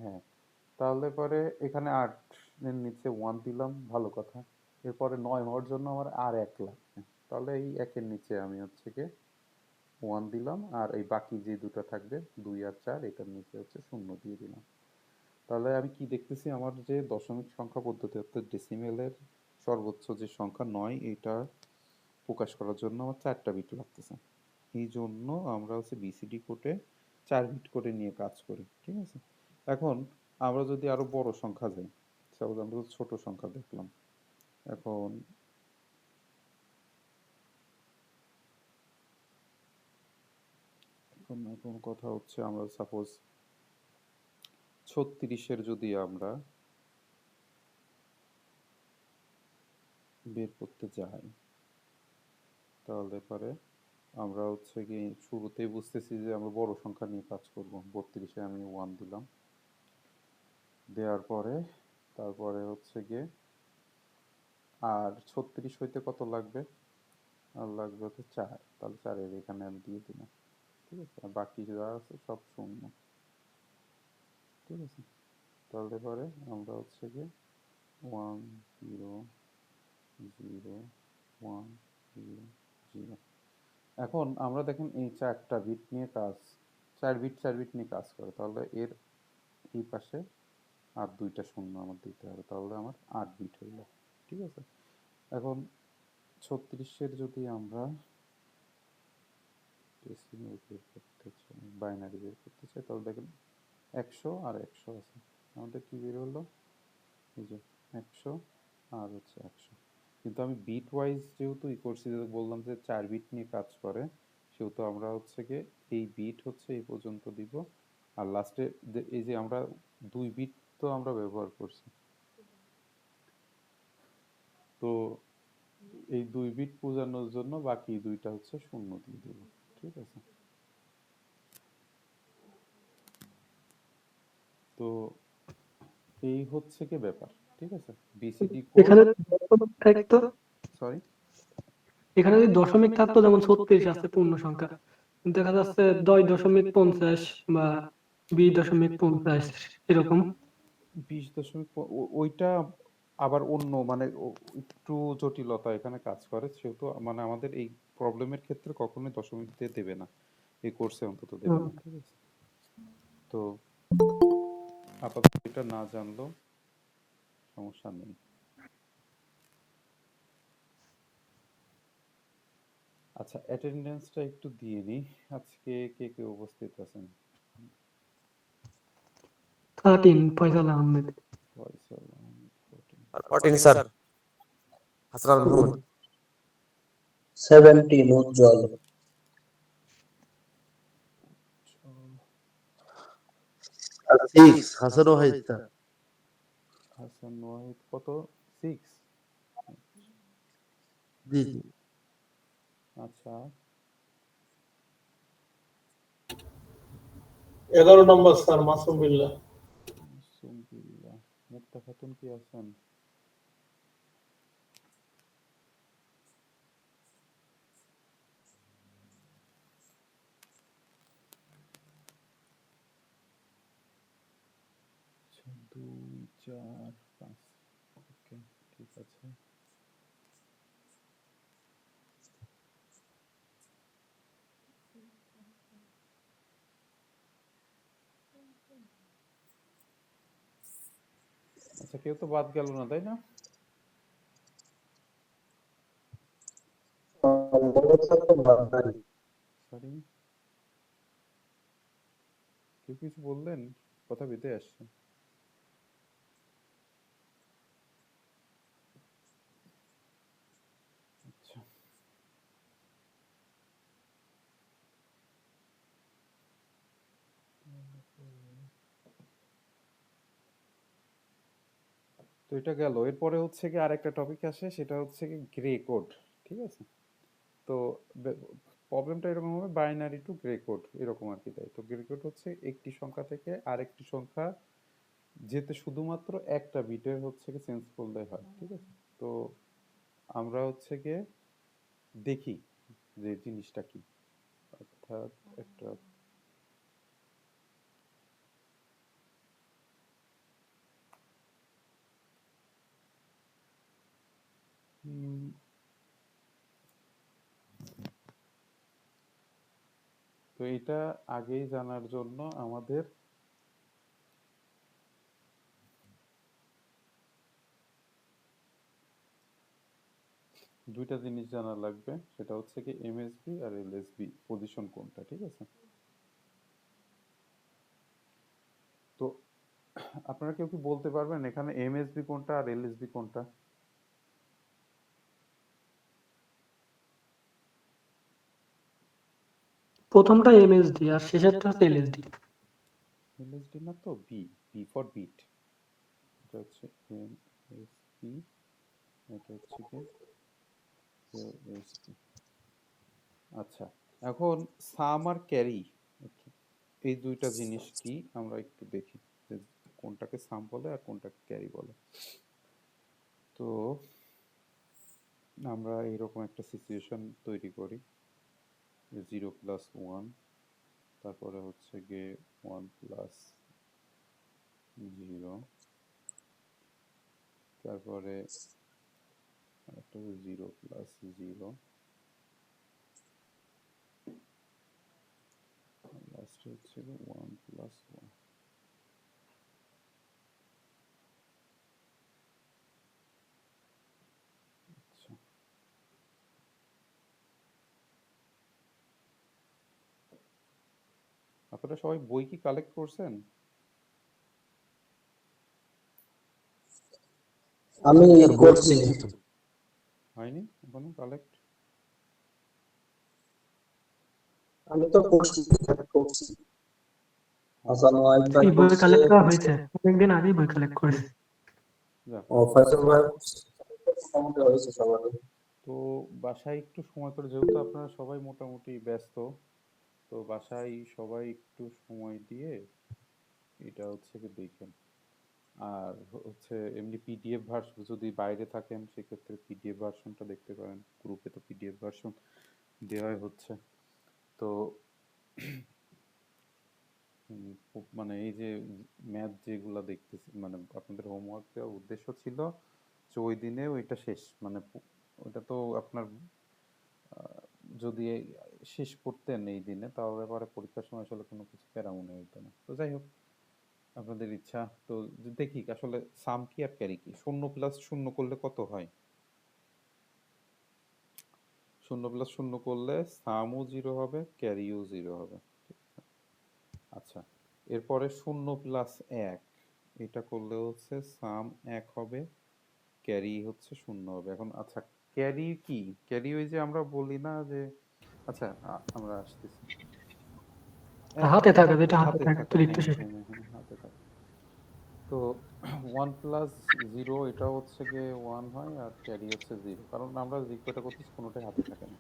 হ্যাঁ, তাহলে পরে এখানে 8 এর নিচে 1 দিলাম, ভালো কথা। এরপরে 9 হওয়ার জন্য আমার আর 1 লাগবে। তাহলে এই 1-এর নিচে আমি হচ্ছে গিয়ে 1 দিলাম, আর এই বাকি যে দুটো থাকবে 2 আর 4 এটার নিচে হচ্ছে 0 দিয়ে দিলাম। তাহলে আমি কি দেখতেছি, আমার যে দশমিক সংখ্যা পদ্ধতি অর্থাৎ ডেসিমেলের সর্বোচ্চ যে সংখ্যা 9 এটা প্রকাশ করার জন্য আমার 4টা বিট লাগতেছে। এই জন্য আমরা হচ্ছে বিসিডি কোডে 4 বিট করে নিয়ে কাজ করি। ঠিক আছে? এখন আমরা যদি আরো বড় সংখ্যা যাই, সাপোজ আমরা তো ছোট সংখ্যা দেখলাম। এখন এখন কথা হচ্ছে আমরা সাপোজ 36-এর যদি আমরা বের করতে যাই তাহলে পরে আমরা হচ্ছে কি শুরুতেই বুঝতেছি যে আমরা বড় সংখ্যা নিয়ে কাজ করব। 32-এ আমি 1 দিলাম, দেওয়ার পরে তারপরে হচ্ছে গিয়ে আর 36 হইতে কত লাগবে? আর লাগবে হচ্ছে 4, তাহলে 4-এর এখানে আমি দিয়ে দিলাম। ঠিক আছে? আর বাকি যা আছে সব শূন্য। ঠিক আছে? তাহলে পরে আমরা হচ্ছে গিয়ে 1 0 0 1 0 0 এখন আমরা দেখেন এই 4টা বিট নিয়ে কাজ, 4 বিট নিয়ে কাজ করে, তাহলে এর এই পাশে আর 2টা শূন্য আমার দিতে হবে, তাহলে আমার 8 বিট হইল। ঠিক আছে, এখন 36-এর যদি আমরা ডেসিমেল বের করতে চাই, বাইনারি বের করতে চাই, তাহলে দেখেন 100 আর 100 আছে, আমাদের কি বের হলো, এই যে 100 আর হচ্ছে 100। কিন্তু আমি বিট ওয়াইজ যেহেতু করছি, বললাম যে 4 বিট নিয়ে কাজ করে, সেহেতু আমরা হচ্ছে গিয়ে এই বিট হচ্ছে এই পর্যন্ত দিব, আর লাস্টে এই যে আমরা 2 বিট তো আমরা ব্যবহার করছি, তো এই 2 বিট বোঝানোর জন্য বাকি 2টা হচ্ছে শূন্য দিয়ে দেব। ঠিক আছে, তো এই হচ্ছে কি ব্যাপার। ঠিক আছে, বিসিডি কোড, এখানে যদি দশমিক থাকতো, সরি, এখানে যদি দশমিক থাকতো, যেমন 36 আছে পূর্ণ সংখ্যা, কিন্তু দেখা যাচ্ছে 10.50 বা 20.50 এরকম। 20 দশমিক ওইটা আবার অন্য মানে একটু জটিলতা এখানে কাজ করে, সেহেতু মানে আমাদের এই প্রবলেমের ক্ষেত্রে কখনোই দশমিক দিয়ে দেবে না, এই কোর্সে অন্তত দেবে না। ঠিক আছে, তো আপাতত এটা না জানলেও সমস্যা নেই। আচ্ছা, অ্যাটেন্ডেন্সটা একটু দিয়ে নিই, আজকে কে কে উপস্থিত আছেন। 13 ফয়সাল আহমেদ, ফয়সাল আহমেদ 14, 14 স্যার, হাসান মাহমুদ, 17 উজ্জ্বল, 6 হাসান ওয়াহিদ স্যার, হাসান ওয়াহিদ কত, 6। জি জি, আচ্ছা, 11 নম্বর স্যার মাসুম বিল্লাহ। মাসুম বিল্লাহ, মুক্তা খাতুন কি আছেন? আচ্ছা, 2 4 5, ওকে, ঠিক আছে। আচ্ছা, কেউ তো বাদ গেল না, তাই না? সরি, কেউ কিছু বললেন, কথা বেঁধে আসছে। আচ্ছা, তো এটা গেল, এরপরে হচ্ছে কি আরেকটা টপিক আসে, সেটা হচ্ছে কি গ্রে কোড। ঠিক আছে, তো প্রবলেমটা এরকম হবে, বাইনারি টু গ্রে কোড এরকম আর কি দেয়। তো গ্রে কোড হচ্ছে একটি সংখ্যা থেকে আরেকটি সংখ্যা যেতে শুধুমাত্র একটা বিটের হচ্ছে কি চেঞ্জ করলে হয়। ঠিক আছে, তো আমরা হচ্ছে গিয়ে দেখি যে জিনিসটা কি, অর্থাৎ একটা তো এটা আগেই জানার জন্য আমাদের দুইটা জিনিস জানা লাগবে, সেটা হচ্ছে কি এমএসবি আর এলএসবি পজিশন কোনটা। ঠিক আছে, তো আপনারা কেউ কি বলতে পারবেন এখানে এমএসবি কোনটা আর এলএসবি কোনটা? প্রথমটা এমএসডি আর শেষেরটা হচ্ছে এলএসডি। এলএসডি না তো, বি, বি ফর বিট, এটা হচ্ছে এমএসবি, এটা হচ্ছে কি এলএসবি। আচ্ছা, এখন সাম আর ক্যারি, এই দুইটা জিনিস কি আমরা একটু দেখি, যে কোনটাকে সাম বলে আর কোনটাকে ক্যারি বলে। তো আমরা এইরকম একটা সিচুয়েশন তৈরি করি, 0+1, তারপরে হচ্ছে গিয়ে 1+0, তারপরে একটা 0+0, হচ্ছে 1 প্লাস 1। আচ্ছা, আপনারা সবাই বই কি কালেক্ট করছেন? আমি স্যার বই তো করছি। দেখছি তো। হয়নি এখনো কালেক্ট? আমি তো করছি করছি হাসান ওয়াহিদ ভাই এই বই করছে। কালেক্ট করা হয়েছে, অনেকদিন আগেই বই কালেক্ট করেছে। যাক, ও ফয়সাল ভাই মোটামুটি হয়েছে সবারই। তো বাসায় একটু সময় করে, যেহেতু আপনারা সবাই মোটামুটি ব্যস্ত, তো বাসায় সবাই একটু সময় দিয়ে এটা হচ্ছে কি দেখেন। আর হচ্ছে এমনি পিডিএফ ভার্সন, যদি বাইরে থাকেন সেক্ষেত্রে পিডিএফ ভার্সনটা দেখতে পারেন, গ্রুপে তো পিডিএফ ভার্সন দেওয়াই হচ্ছে। তো মানে এই যে ম্যাথ যেগুলা দেখতেছি, মানে আপনাদের হোমওয়ার্ক দেওয়ার উদ্দেশ্য ছিল যে ওই দিনে ওইটা শেষ, মানে ওইটা তো আপনার আহ, যদি শেষ করতেন এই দিনে, তাহলে পরে পরীক্ষার সময় আসলে কোনো কিছু প্যারা মনে হতো না। তো যাই হোক, আপনাদের ইচ্ছা। তো দেখি আসলে সাম কি আর ক্যারি কি, 0 প্লাস 0 করলে কত হয়? 0 প্লাস 0 করলে সামও 0 হবে, ক্যারিও 0 হবে। আচ্ছা, এরপরে 0 প্লাস 1, এটা করলে হচ্ছে সাম 1 হবে, ক্যারি হচ্ছে 0 হবে। এখন আচ্ছা, ক্যারি কি? ক্যারি ওই যে আমরা বলি না যে, আচ্ছা আমরা আসতেছি। হাতে থাকে, যেটা হাতে হাতে থাকে থাকে, অতিরিক্ত হ্যাঁ সেটা। হ্যাঁ হ্যাঁ, হাতে থাকে। তো 1 প্লাস 0 এটা হচ্ছে গিয়ে 1 হয়, আর ক্যারি হচ্ছে 0, কারণ আমরা যে কয়টা করতেছি কোনোটাই হাতে থাকে না।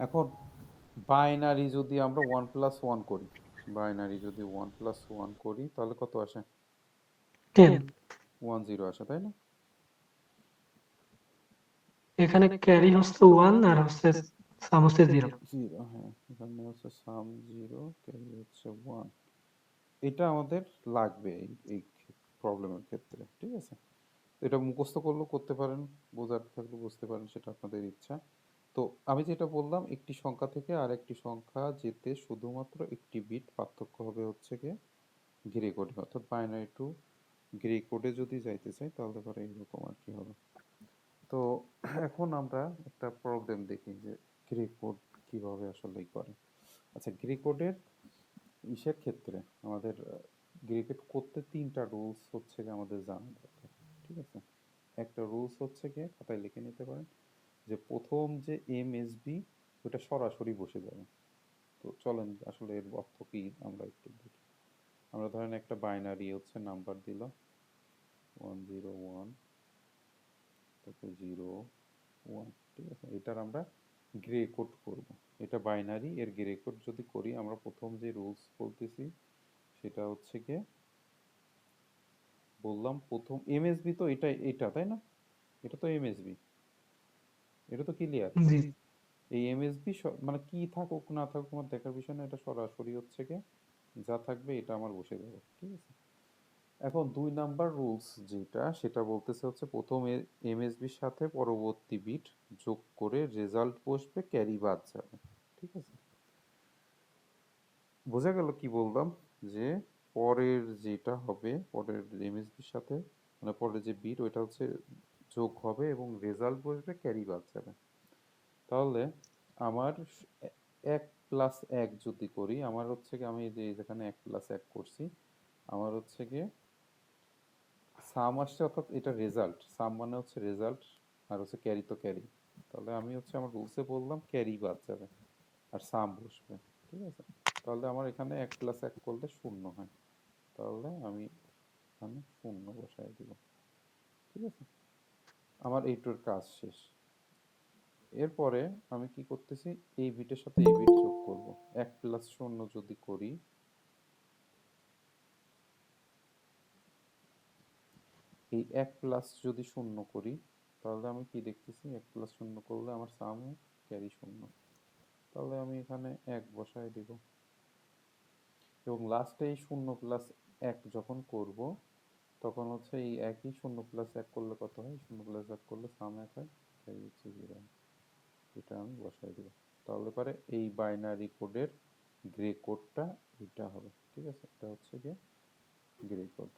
এখন বাইনারি যদি আমরা 1 প্লাস 1 করি, বাইনারি যদি 1 প্লাস 1 করি তাহলে কত আসে? 10। 1 0 আসে, তাই না? এখানে ক্যারি হচ্ছে 1 আর হচ্ছে সাম হচ্ছে 0। 0, হ্যাঁ, এখানে হচ্ছে সাম 0, ক্যারি হচ্ছে 1। এটা আমাদের লাগবে এই প্রবলেমের ক্ষেত্রে, ঠিক আছে? এটা মুখস্থ করলেও করতে পারেন, বোঝার থাকলে বুঝতে পারেন, সেটা আপনাদের ইচ্ছা। তো আমি যেটা বললাম, একটি সংখ্যা থেকে আরেকটি সংখ্যা যেতে শুধুমাত্র একটি বিট পার্থক্য হবে হচ্ছে গিয়ে গ্রে কোডে, অর্থাৎ বাইনারি টু গ্রে কোডে যদি যাইতে চাই তাহলে পরে এইরকম আর কি হবে। তো এখন আমরা একটা প্রবলেম দেখি যে গ্রে কোড কিভাবে আসলে করে। আচ্ছা, গ্রে কোডের ইসের ক্ষেত্রে আমাদের গ্রে কোড করতে 3টা রুলস হচ্ছে গিয়ে আমাদের জানা দরকার, ঠিক আছে? একটা রুলস হচ্ছে গিয়ে খাতায় লিখে নিতে পারেন, যে প্রথম যে এমএসবি ওটা সরাসরি বসে যাবে। তো চলেন আসলে এর অর্থ কি আমরা একটু দেখি। আমরা ধরেন একটা বাইনারি হচ্ছে নাম্বার দিল 101, তারপর 01, ঠিক আছে? এটার আমরা গ্রে কোড করব। এটা বাইনারি, এর গ্রে কোড যদি করি, আমরা প্রথম যে রুলস বলতেছি সেটা হচ্ছে গিয়ে, বললাম প্রথম এমএসবি তো এটা তাই না? এটা তো এমএসবি, এটা তো ক্লিয়ার। জি। এই এমএসবি মানে কি থাকুক না থাকুক আমার দেখার বিষয় না, এটা সরাসরি হচ্ছে গিয়ে যা থাকবে এটা আমার বসে যাবে, ঠিক আছে? এখন 2 নাম্বার রুলস যেটা, সেটা বলতেছে হচ্ছে প্রথম এমএসবির সাথে পরবর্তী বিট যোগ করে রেজাল্ট বসবে, ক্যারি বাদ যাবে, ঠিক আছে? বোঝা গেল কি বললাম? যে পরের যেটা হবে, পরের এমএসবির সাথে, মানে পরের যে বিট ওইটা হচ্ছে যোগ হবে এবং রেজাল্ট বসবে, ক্যারি বাদ যাবে। তাহলে আমার 1+1 যদি করি, আমার হচ্ছে কি, আমি যে যেখানে 1+1 করছি, আমার হচ্ছে গিয়ে সাম আসছে, অর্থাৎ এটা রেজাল্ট, সাম মানে হচ্ছে রেজাল্ট, আর হচ্ছে ক্যারি তো ক্যারি। তাহলে আমি হচ্ছে আমার রুলসে বললাম ক্যারি বাদ যাবে আর সাম বসবে, ঠিক আছে? তাহলে আমার এখানে 1+1 করলে 0 হয়, তাহলে আমি এখানে 0 বসায় দিব, ঠিক আছে? আমার এইটার কাজ শেষ। এরপরে আমি কি করতেছি, এই বিটের সাথে এই বিট যোগ করব। 1+0 যদি করি, এই 1+0 করি, তাহলে আমি কি দেখতেছি, 1+0 করলে আমার সাম ক্যারি 0, তাহলে আমি এখানে 1 বসায় দিব। এবং লাস্টে এই 0+1 যখন করব, তখন হচ্ছে এই একই 0+1 করলে কত হয়, 0+1 করলে সাম 1 হয়, ক্যারি হচ্ছে 0 হয়, এটা আমি বসাই দেব। তাহলে পরে এই বাইনারি কোডের গ্রে কোডটা এটা হবে, ঠিক আছে? এটা হচ্ছে গিয়ে গ্রে কোড।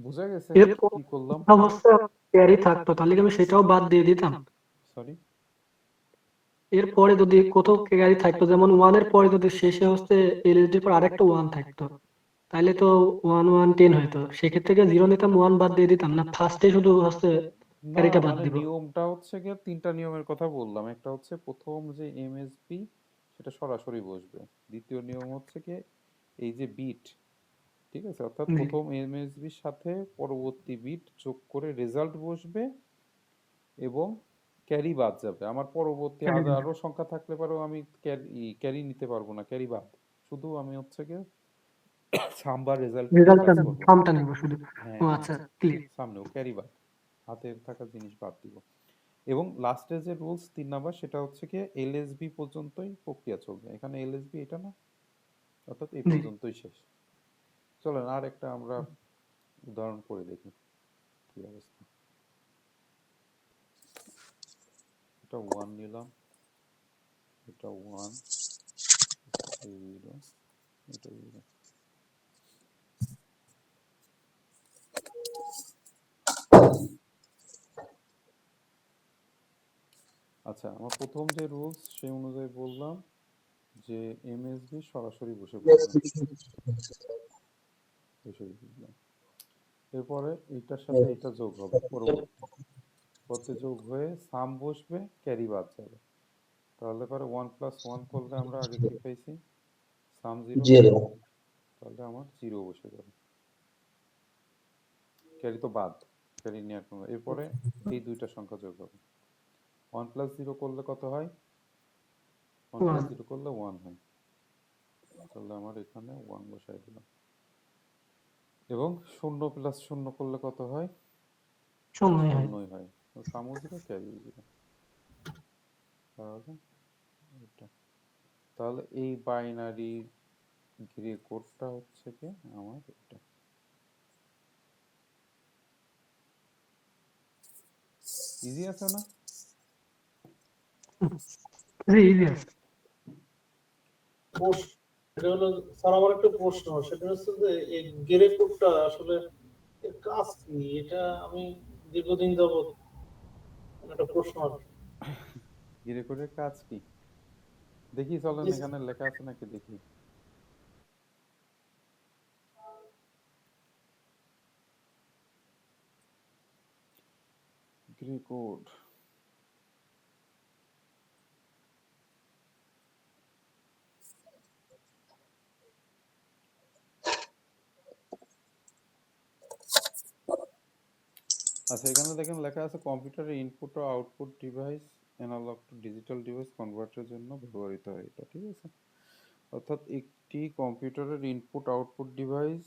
বুঝা গেছে এরপর কি করলাম? হচ্ছে ক্যারি থাকতো তাহলে কি আমি সেটাও বাদ দিয়ে দিতাম? সরি, এরপরে যদি কোথাও ক্যারি থাকতো, যেমন ওয়ানের পরে যদি শেষে হচ্ছে এলএসডির পর আরেকটা ওয়ান থাকতো, তাহলে তো 1 1 10 হইতো। সেক্ষেত্রে কি 0 নিতাম, 1 বাদ দিয়ে দিতাম, না ফার্স্টে শুধু হচ্ছে না ক্যারিটা বাদ মানে দিব? নিয়মটা হচ্ছে গিয়ে তিনটা নিয়মের কথা বললাম। একটা হচ্ছে প্রথম যে এমএসবি সেটা সরাসরি বসবে। দ্বিতীয় নিয়ম হচ্ছে কি এই যে বিট, ঠিক আছে? অর্থাৎ জি, প্রথম এমএসবির সাথে পরবর্তী বিট যোগ করে রেজাল্ট বসবে এবং ক্যারি বাদ যাবে। আমার পরবর্তী ক্যারি বাদ। আরো সংখ্যা থাকলে পরেও আমি ক্যারি নিতে পারবো না, ক্যারি বাদ। শুধু আমি হচ্ছে গিয়ে সাম্বার রেজাল্ট নিয়ে রেজাল্টটা কাজ করবো। ফর্মটা নিব শুধু। হ্যাঁ ও হ্যাঁ, আচ্ছা, ক্লিয়ার। সামনেও ক্যারি বাদ, হাতের থাকা জিনিস বাদ দিব। এবং লাস্টে যে রুলস 3 নাম্বার সেটা হচ্ছে কি এলএসবি পর্যন্তই প্রক্রিয়া চলবে। এখানে এলএসবি এটা না, অর্থাৎ এই জি, পর্যন্তই শেষ। চলেন আর একটা আমরা উদাহরণ করে দেখি কি অবস্থা। এটা 1 নিলাম, এটা 1, এটা 0, এটা 0। আচ্ছা, আমার প্রথম যে রুলস সেই অনুযায়ী বললাম যে এমএসবি সরাসরি বসে পড়বে, বসে বুঝলাম। এরপরে এইটার সাথে এটা যোগ হবে পরবর্তী, পরবর্তী যোগ হয়ে সাম বসবে, ক্যারি বাদ যাবে। তাহলে পরে 1 + 1 করলে আমরা আগে কি পাইছি? সাম 0, 0 তাহলে আমার 0 বসে যাবে। ক্যারি তো বাদ, ক্যারি নেওয়ার কোনো। এরপরে এই দুইটা সংখ্যা যোগ হবে। 1 + 0 করলে কত হয়? 1 ওয়ান। + 0 করলে 1 হয়। তাহলে আমার এখানে 1 বসাই দিলাম। এবং 0 + 0 করলে কত হয়? শূন্যই হয়। 0ই হয়। তো সামও 0, ক্যারিও 0। তাহলে এটা, তাহলে এই বাইনারি গ্রে কোডটা হচ্ছে কি আমার এটা। ইজি আছে না? জি, ইজি আছে। প্রশ্ন এটা হলো স্যার, আমার একটা প্রশ্ন, সেটা হচ্ছে যে এই গেরে কোডটা আসলে এর কাজ কি? এটা আমি দীর্ঘদিন যাবত একটা প্রশ্ন আর কি। গ্রে কোডের কাজ কি দেখি, চলেন জি এখানে লেখা আছে নাকি দেখি। গ্রে কোড, আচ্ছা এখানে দেখেন লেখা আছে কম্পিউটারের ইনপুট ও output device analog to digital device কনভার্টারের জন্য ব্যবহৃত হয় এটা, ঠিক আছে? অর্থাৎ একটি কম্পিউটারের ইনপুট আউটপুট ডিভাইস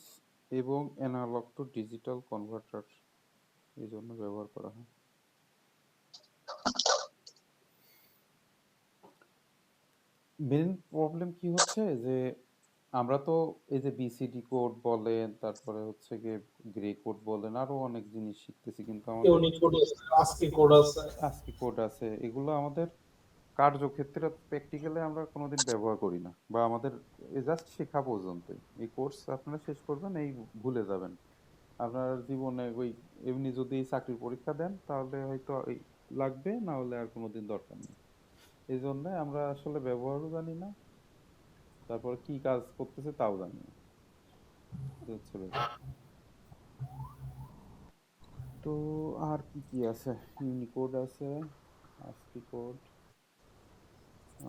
এবং অ্যানালগ টু ডিজিটাল কনভার্টার এই জন্য ব্যবহার করা হয়। মেন প্রবলেম কি হচ্ছে যে আমরা তো এই যে বিসিডি কোড বলেন, তারপরে হচ্ছে গিয়ে গ্রে কোড বলেন, আরো অনেক জিনিস শিখতেছি, কিন্তু আমাদের ইউনিকোড আছে, আস্কি কোড আছে। আস্কি কোড আছে, এগুলো আমাদের কার্যক্ষেত্রে প্র্যাকটিক্যালি আমরা কোনোদিন ব্যবহার করি না, বা আমাদের জাস্ট শেখা পর্যন্তই। এই কোর্স আপনারা শেষ করবেন, এই ভুলে যাবেন। আপনার জীবনে ওই এমনি যদি চাকরির পরীক্ষা দেন তাহলে হয়তো এই লাগবে, না হলে আর কোনোদিন দরকার নেই। এই জন্য আমরা আসলে ব্যবহারও জানি না, তারপরে কি কাজ করতেছে তাও জানি না, এই হচ্ছে ব্যাপার। তো আর কি কি আছে? ইউনিকোড আছে, আস্কি কোড,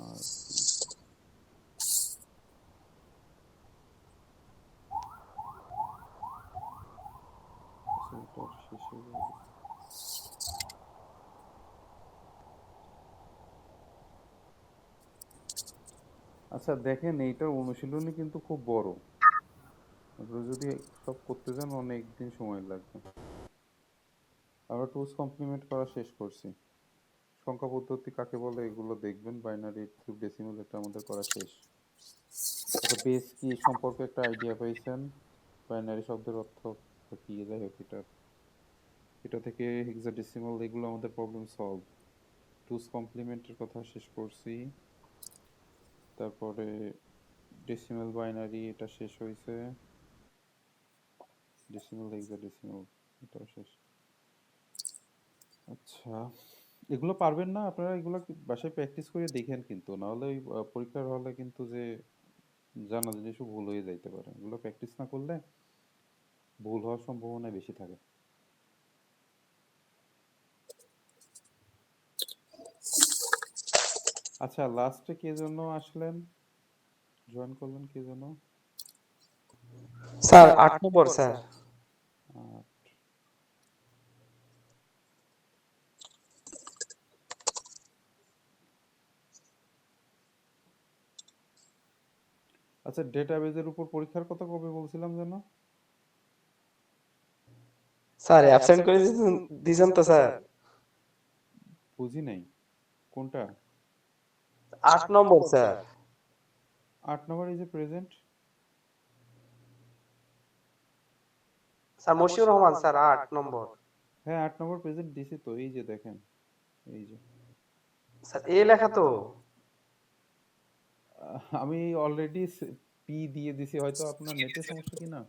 আর কি সেটার শেষে যাবে। আচ্ছা দেখেন, এইটার অনুশীলনী কিন্তু খুব বড়, আপনারা যদি সব করতে যান অনেক দিন সময় লাগবে। আমরা টুলস কমপ্লিমেন্ট করা শেষ করছি, সংখ্যা পদ্ধতি কাকে বলে এগুলো দেখবেন, বাইনারি থ্রু ডেসিমাল এটা আমাদের করা শেষ। আচ্ছা বেস কি সম্পর্কে একটা আইডিয়া পাইছেন, বাইনারি শব্দের অর্থ কি, যাই হোক এটা এটা থেকে হেক্সাডেসিমাল এগুলো আমাদের প্রবলেম সলভ। টুস কমপ্লিমেন্টের কথা শেষ করছি, তারপরে ডেসিমাল বাইনারি এটা শেষ হয়েছে, ডেসিমাল হেক্সাডেসিমাল এটাও শেষ। আচ্ছা, এগুলো পারবেন না আপনারা? এগুলো বাসায় প্র্যাকটিস করে দেখেন, কিন্তু নাহলে ওই পরীক্ষার হলে কিন্তু যে জানা জিনিসও ভুল হয়ে যাইতে পারে। এগুলো প্র্যাকটিস না করলে ভুল হওয়ার সম্ভাবনা বেশি থাকে। আচ্ছা, লাস্টে কে জন্য আসলেন, জয়েন করলেন কে জন্য? স্যার 8 নম্বর স্যার। আহ, আচ্ছা, ডেটাবেজের উপর পরীক্ষার কথা কবে বলছিলাম যেন? স্যার অ্যাবসেন্ট করে দিয়েছেন তো স্যার। বুঝি নাই কোনটা। 8 নম্বর স্যার। 8 নম্বর এই যে present. Sir Moshiur Rahman sir 8 number. হ্যাঁ, 8 নম্বর প্রেজেন্ট দিছি তো, এই যে দেখেন, এই যে। স্যার এ লেখা তো। আমি অলরেডি পি দিয়ে দিছি, হয়তো আপনার নেটের সমস্যা কিনা।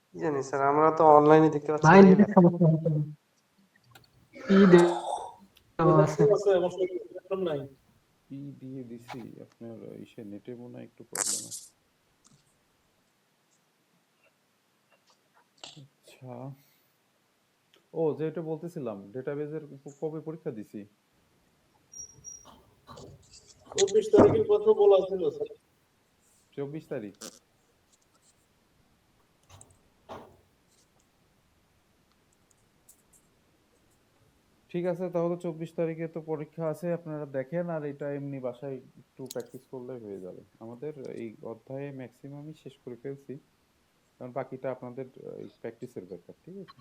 কি জানি স্যার, আমরা তো অনলাইনে দেখতে পাচ্ছি ভাই এ নেটের লেখা। সমস্যা হচ্ছে না। কি দেওয়া আছে? আছে আমার সাথে এখন নাই। পি দিয়ে দিছি, আপনার ইসে নেটে মনে হয় একটু প্রবলেম আছে। আচ্ছা, ও যেটা বলতেছিলাম, ডেটাবেজের কবে পরীক্ষা দিছি? 24 তারিখের কথা বলা ছিল স্যার। 24 তারিখ। ঠিক আছে, তাহলে 24 তারিখে তো পরীক্ষা আছে, আপনারা দেখেন। আর এটা এমনি বাসায় একটু প্র্যাকটিস করলে হয়ে যাবে। আমাদের এই অধ্যায়ে ম্যাক্সিমামই শেষ করে ফেলছি, কারণ বাকিটা আপনাদের প্র্যাকটিসের ব্যাপার। ঠিক আছে,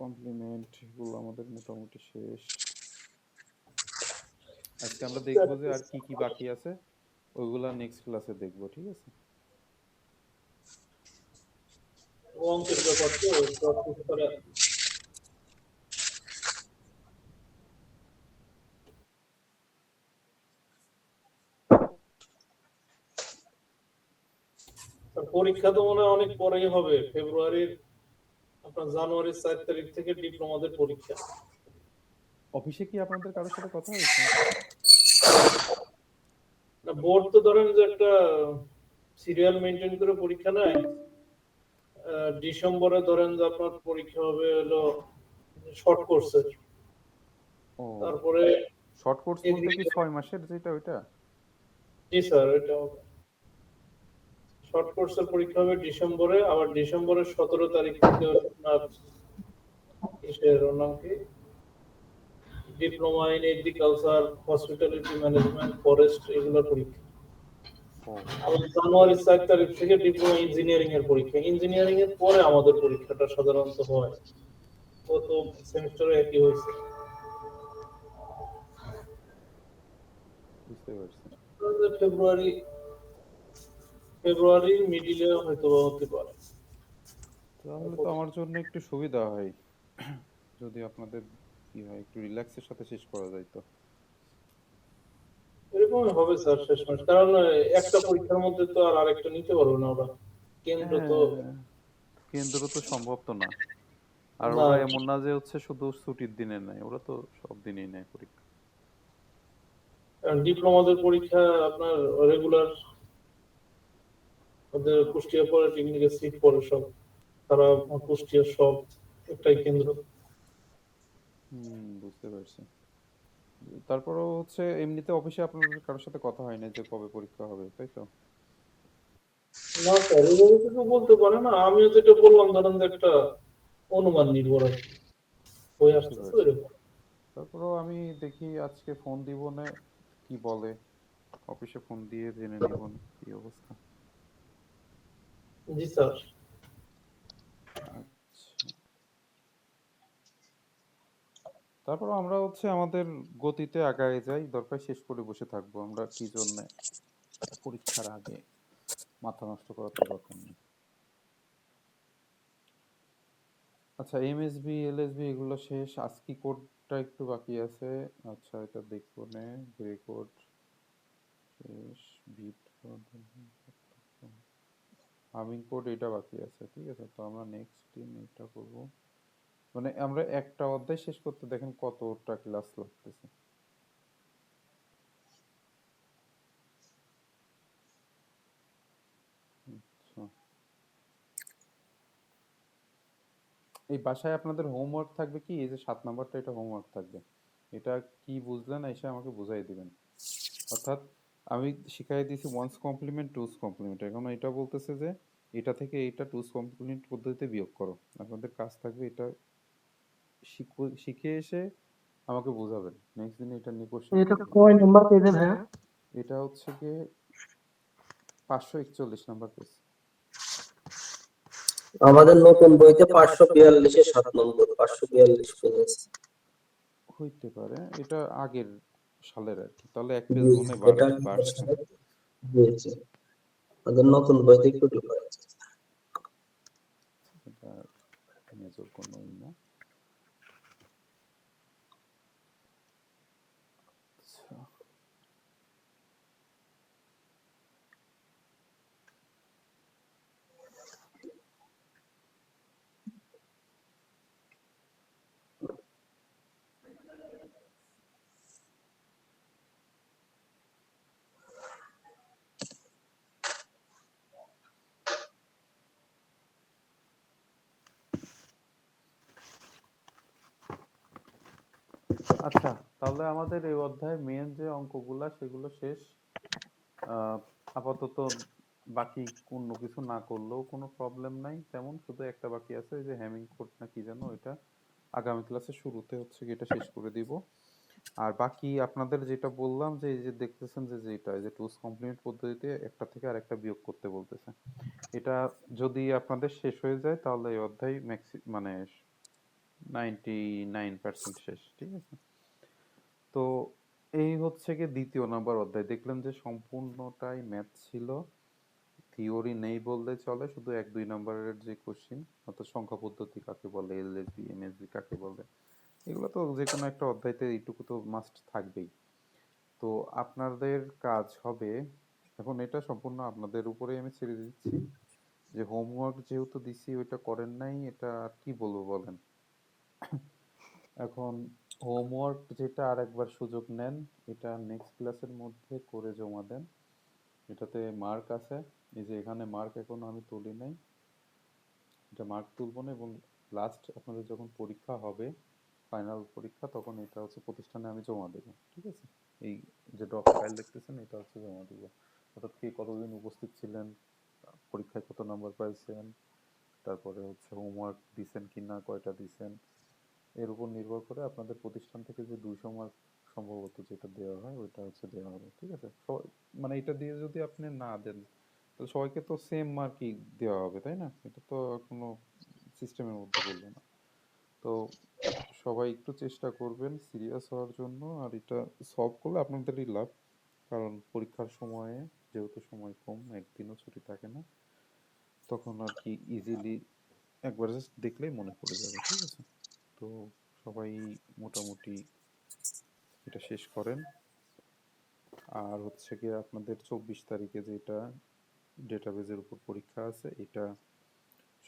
কমপ্লিমেন্ট এগুলো আমাদের মোটামুটি শেষ। আজকে আমরা দেখবো যে আর কি কি বাকি আছে, ওইগুলা নেক্সট ক্লাসে দেখবো। ঠিক আছে, অঙ্কের ব্যাপার তো প্র্যাকটিস করা। আর পরীক্ষা তো মনে হয় অনেক পরেই হবে, ফেব্রুয়ারির আপনার জানুয়ারির 4 তারিখ থেকে ডিপ্লোমাদের পরীক্ষা। অফিসে কি আপনাদের কারোর সাথে কথা হয়েছে? না, বোর্ড তো ধরেন যে একটা সিরিয়াল মেনটেন করে পরীক্ষা নেয়। ডিসেম্বরে ধরেন যে আপনার পরীক্ষা হবে হলো শর্ট কোর্সের। ও, তারপরে শর্ট কোর্স বলতে কি এদিকে 6 মাসের যেটা, ওইটা? জি স্যার, এটা হবে। শর্ট কোর্সের পরীক্ষা হবে ডিসেম্বরে, আবার ডিসেম্বরের 17 তারিখ থেকে আপনার কিসের ওর নাম কি, diploma in agriculture, hospitality management, forest, এগুলোর পরীক্ষা। ও, আবার জানুয়ারির 4 তারিখ থেকে ডিপ্লোমা ইঞ্জিনিয়ারিং এর পরীক্ষা। ইঞ্জিনিয়ারিং এর পরে আমাদের পরীক্ষাটা সাধারণত হয়। গত সেমিস্টারে একই হয়েছে। বুঝতে পারছি। ফেব্রুয়ারি ফেব্রুয়ারির মিডিলে হয়তো বা হতে পারে। তাহলে তো আমার জন্য একটু সুবিধা হয়, যদি আপনাদের কি হয়, একটু রিল্যাক্সের সাথে শেষ করা যায় তো। এরকমই হবে স্যার শেষ মাস, কারণ একটা পরীক্ষার মধ্যে তো আর আরেকটা নিতে পারবে না ওরা। কেন্দ্র তো হ্যাঁ, কেন্দ্র তো সম্ভব তো না। আর না। ওরা এমন না যে হচ্ছে শুধু ছুটির দিনে নেয়, ওরা তো সব দিনেই নেয় পরীক্ষা। ডিপ্লোমাদের পরীক্ষা আপনার রেগুলার, ওদের কুষ্টিয়া পরে টেকনিক্যাল সিট পরে সব, তারা কুষ্টিয়া সব একটাই কেন্দ্র। বুঝতে পারছি। তারপরও হচ্ছে এমনিতে অফিসে আপনাদের কারোর সাথে কথা হয় না যে কবে পরীক্ষা হবে, তাই তো? না স্যার, এভাবে কিছু বলতে পারে না। আমিও যেটা বললাম ধরেন যে একটা অনুমান নির্ভর আর কি, হয়ে বুঝতে আসতেছে পারছি। এরকম। তারপরেও আমি দেখি আজকে ফোন দিব না, কি বলে, অফিসে ফোন দিয়ে জেনে নিব কি অবস্থা। জি স্যার। আচ্ছা, তারপর আমরা হচ্ছে আমাদের গতিতে আগায় যাই, দরকার শেষ করে বসে থাকবো আমরা কি জন্য পরীক্ষার আগে। মাথা নষ্ট করার তো দরকার নেই। আচ্ছা, এমএসবি এলএসবি এগুলো শেষ, আজকি কোডটা একটু বাকি আছে। আচ্ছা, এটা দেখবো নে, গ্রে কোড শেষ, বিট হামিং কোড এটা বাকি আছে। ঠিক আছে, তো আমরা নেক্সট দিন এটা করব। মানে আমরা একটা অধ্যায় শেষ করতে দেখেন কতটা ক্লাস লাগতেছে। আচ্ছা, এই বাসায় আপনাদের হোমওয়ার্ক থাকবে কি, এই যে 7 নাম্বারটা, এটা হোমওয়ার্ক থাকবে। এটা কি বুঝলেন এসে আমাকে বুঝাই দিবেন। অর্থাৎ আমি শিখাই দিয়েছি ওয়ান্স কমপ্লিমেন্ট টুস কমপ্লিমেন্ট, এখন এটা বলতেছে যে এটা থেকে এটা টুস কমপ্লিমেন্ট পদ্ধতিতে বিয়োগ করো। আপনাদের কাজ থাকবে এটা শিখে এসে আমাকে বোঝাবেন। নেক্সট দিনে এটা নিয়ে কোশ্চেন এটা করবেন। কয় নাম্বার পেজে ভাইয়া? এটা হচ্ছে গিয়ে 541 নাম্বার পেজ। আমাদের নতুন বইতে 542 7 নম্বর 542 পেজ আছে। হইতে পারে এটা আগের সালের আর কি, তাহলে এক পেজ জি, মনে এটা বাড়ছে। বুঝছি। আমাদের নতুন বইতে একটু ডিফারেন্স আছে। এটা মেজর কোনোই না। আচ্ছা, আচ্ছা, তাহলে আমাদের এই অধ্যায়ের মেন যে অঙ্কগুলা সেগুলো শেষ। আপাতত বাকি অন্য কিছু না করলেও কোনো প্রবলেম নাই তেমন, শুধু একটা বাকি আছে, ওই যে হ্যামিং কোড না কি যেন, ওইটা আগামী ক্লাসে শুরুতে হচ্ছে কি এটা শেষ করে দিব। আর বাকি আপনাদের যেটা বললাম যে এই যে দেখতেছেন যে যেটা এই যে টুস কমপ্লিমেন্ট পদ্ধতিতে একটা থেকে আরেকটা বিয়োগ করতে বলতেছে, এটা যদি আপনাদের শেষ হয়ে যায় তাহলে এই অধ্যায় মানে 99% শেষ। ঠিক আছে, তো এই হচ্ছে কি দ্বিতীয় নাম্বার অধ্যায়। দেখলেন যে সম্পূর্ণটাই ম্যাথ ছিল, থিওরি নেই বললে চলে, শুধু 1-2 নাম্বারের যে কোশ্চিন, অর্থাৎ সংখ্যা পদ্ধতি কাকে বলে, এলএসবি এমএসবি কাকে বলে, এগুলো তো যে কোনো একটা অধ্যায়তে এইটুকু তো মাস্ট থাকবেই। তো আপনাদের কাজ হবে, এখন এটা সম্পূর্ণ আপনাদের উপরে আমি ছেড়ে দিচ্ছি, যে হোমওয়ার্ক যেহেতু দিছি ওইটা করেন নাই, এটা আর কি বলবো বলেন। এখন হোমওয়ার্ক যেটা আরেকবার সুযোগ নেন, এটা নেক্সট ক্লাসের মধ্যে করে জমা দেন। এটাতে মার্ক আছে, এই যে এখানে মার্ক এখনো আমি তুলি নাই, এটা মার্ক তুলব না, এবং লাস্ট আপনাদের যখন পরীক্ষা হবে ফাইনাল পরীক্ষা, তখন এটা হচ্ছে প্রতিষ্ঠানে আমি জমা দেবো। ঠিক আছে, এই যে ডক ফাইল দেখতেছেন এটা হচ্ছে জমা দেব, অর্থাৎ কে কতদিন উপস্থিত ছিলেন, পরীক্ষায় কত নাম্বার পাইছেন, তারপরে হচ্ছে হোমওয়ার্ক দিছেন কিনা, কয়টা দিছেন, এর উপর নির্ভর করে আপনাদের প্রতিষ্ঠান থেকে যে 200 মার্ক সম্ভবত যেটা দেওয়া হয় ওইটা হচ্ছে দেওয়া হবে। ঠিক আছে, মানে এটা দিয়ে যদি আপনি না দেন তাহলে সবাইকে তো সেম মার্কই দেওয়া হবে, তাই না? এটা তো কোনো সিস্টেমের মধ্যে পড়লো না। তো সবাই একটু চেষ্টা করবেন সিরিয়াস হওয়ার জন্য, আর এটা সলভ করলে আপনাদেরই লাভ, কারণ পরীক্ষার সময়ে যেহেতু সময় কম, একদিনও ছুটি থাকে না, তখন আর কি ইজিলি একবার জাস্ট দেখলেই মনে পড়ে যাবে। ঠিক আছে, তো সবাই মোটামুটি এটা শেষ করেন। আর হচ্ছে গিয়ে আপনাদের 24 তারিখে যেটা ডেটাবেজের উপর পরীক্ষা আছে, এটা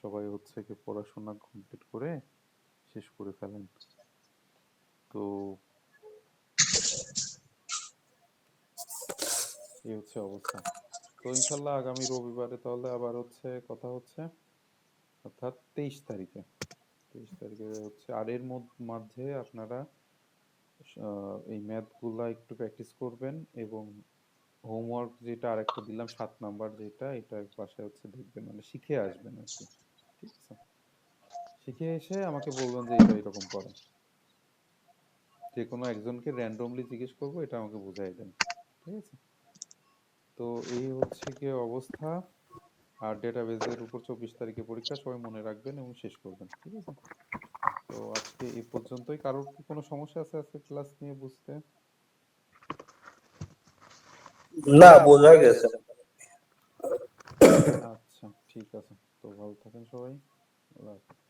সবাই হচ্ছে গিয়ে পড়াশোনা কমপ্লিট করে শেষ করে ফেলেন। তো এই হচ্ছে অবস্থা। তো ইনশাল্লাহ আগামী রবিবারে তাহলে আবার হচ্ছে কথা হচ্ছে, অর্থাৎ 23 তারিখে হচ্ছে। আর এর মাঝে আপনারা এই ম্যাথগুলা একটু প্র্যাকটিস করবেন, এবং হোমওয়ার্ক যেটা আরেকটা দিলাম 7 নাম্বার যেটা, এটা বাসায় হচ্ছে দেখবেন, মানে শিখে আসবেন আর কি। ঠিক আছে, শিখে এসে আমাকে বলবেন যে এটা এরকম করে, যে কোনো একজনকে র্যান্ডমলি জিজ্ঞেস করবো, এটা আমাকে বুঝাই দেন। ঠিক আছে, তো এই হচ্ছে গিয়ে অবস্থা। আর ডেটাবেজের উপর 24 তারিখে পরীক্ষা, সবাই মনে রাখবেন এবং শেষ করবেন। ঠিক আছে, তো আজকে এই পর্যন্তই। কারোর কি কোনো সমস্যা আছে আজকে ক্লাস নিয়ে বুঝতে? না, বোঝা গেছে। তো ভালো থাকেন সবাই, আল্লাহ হাফেজ।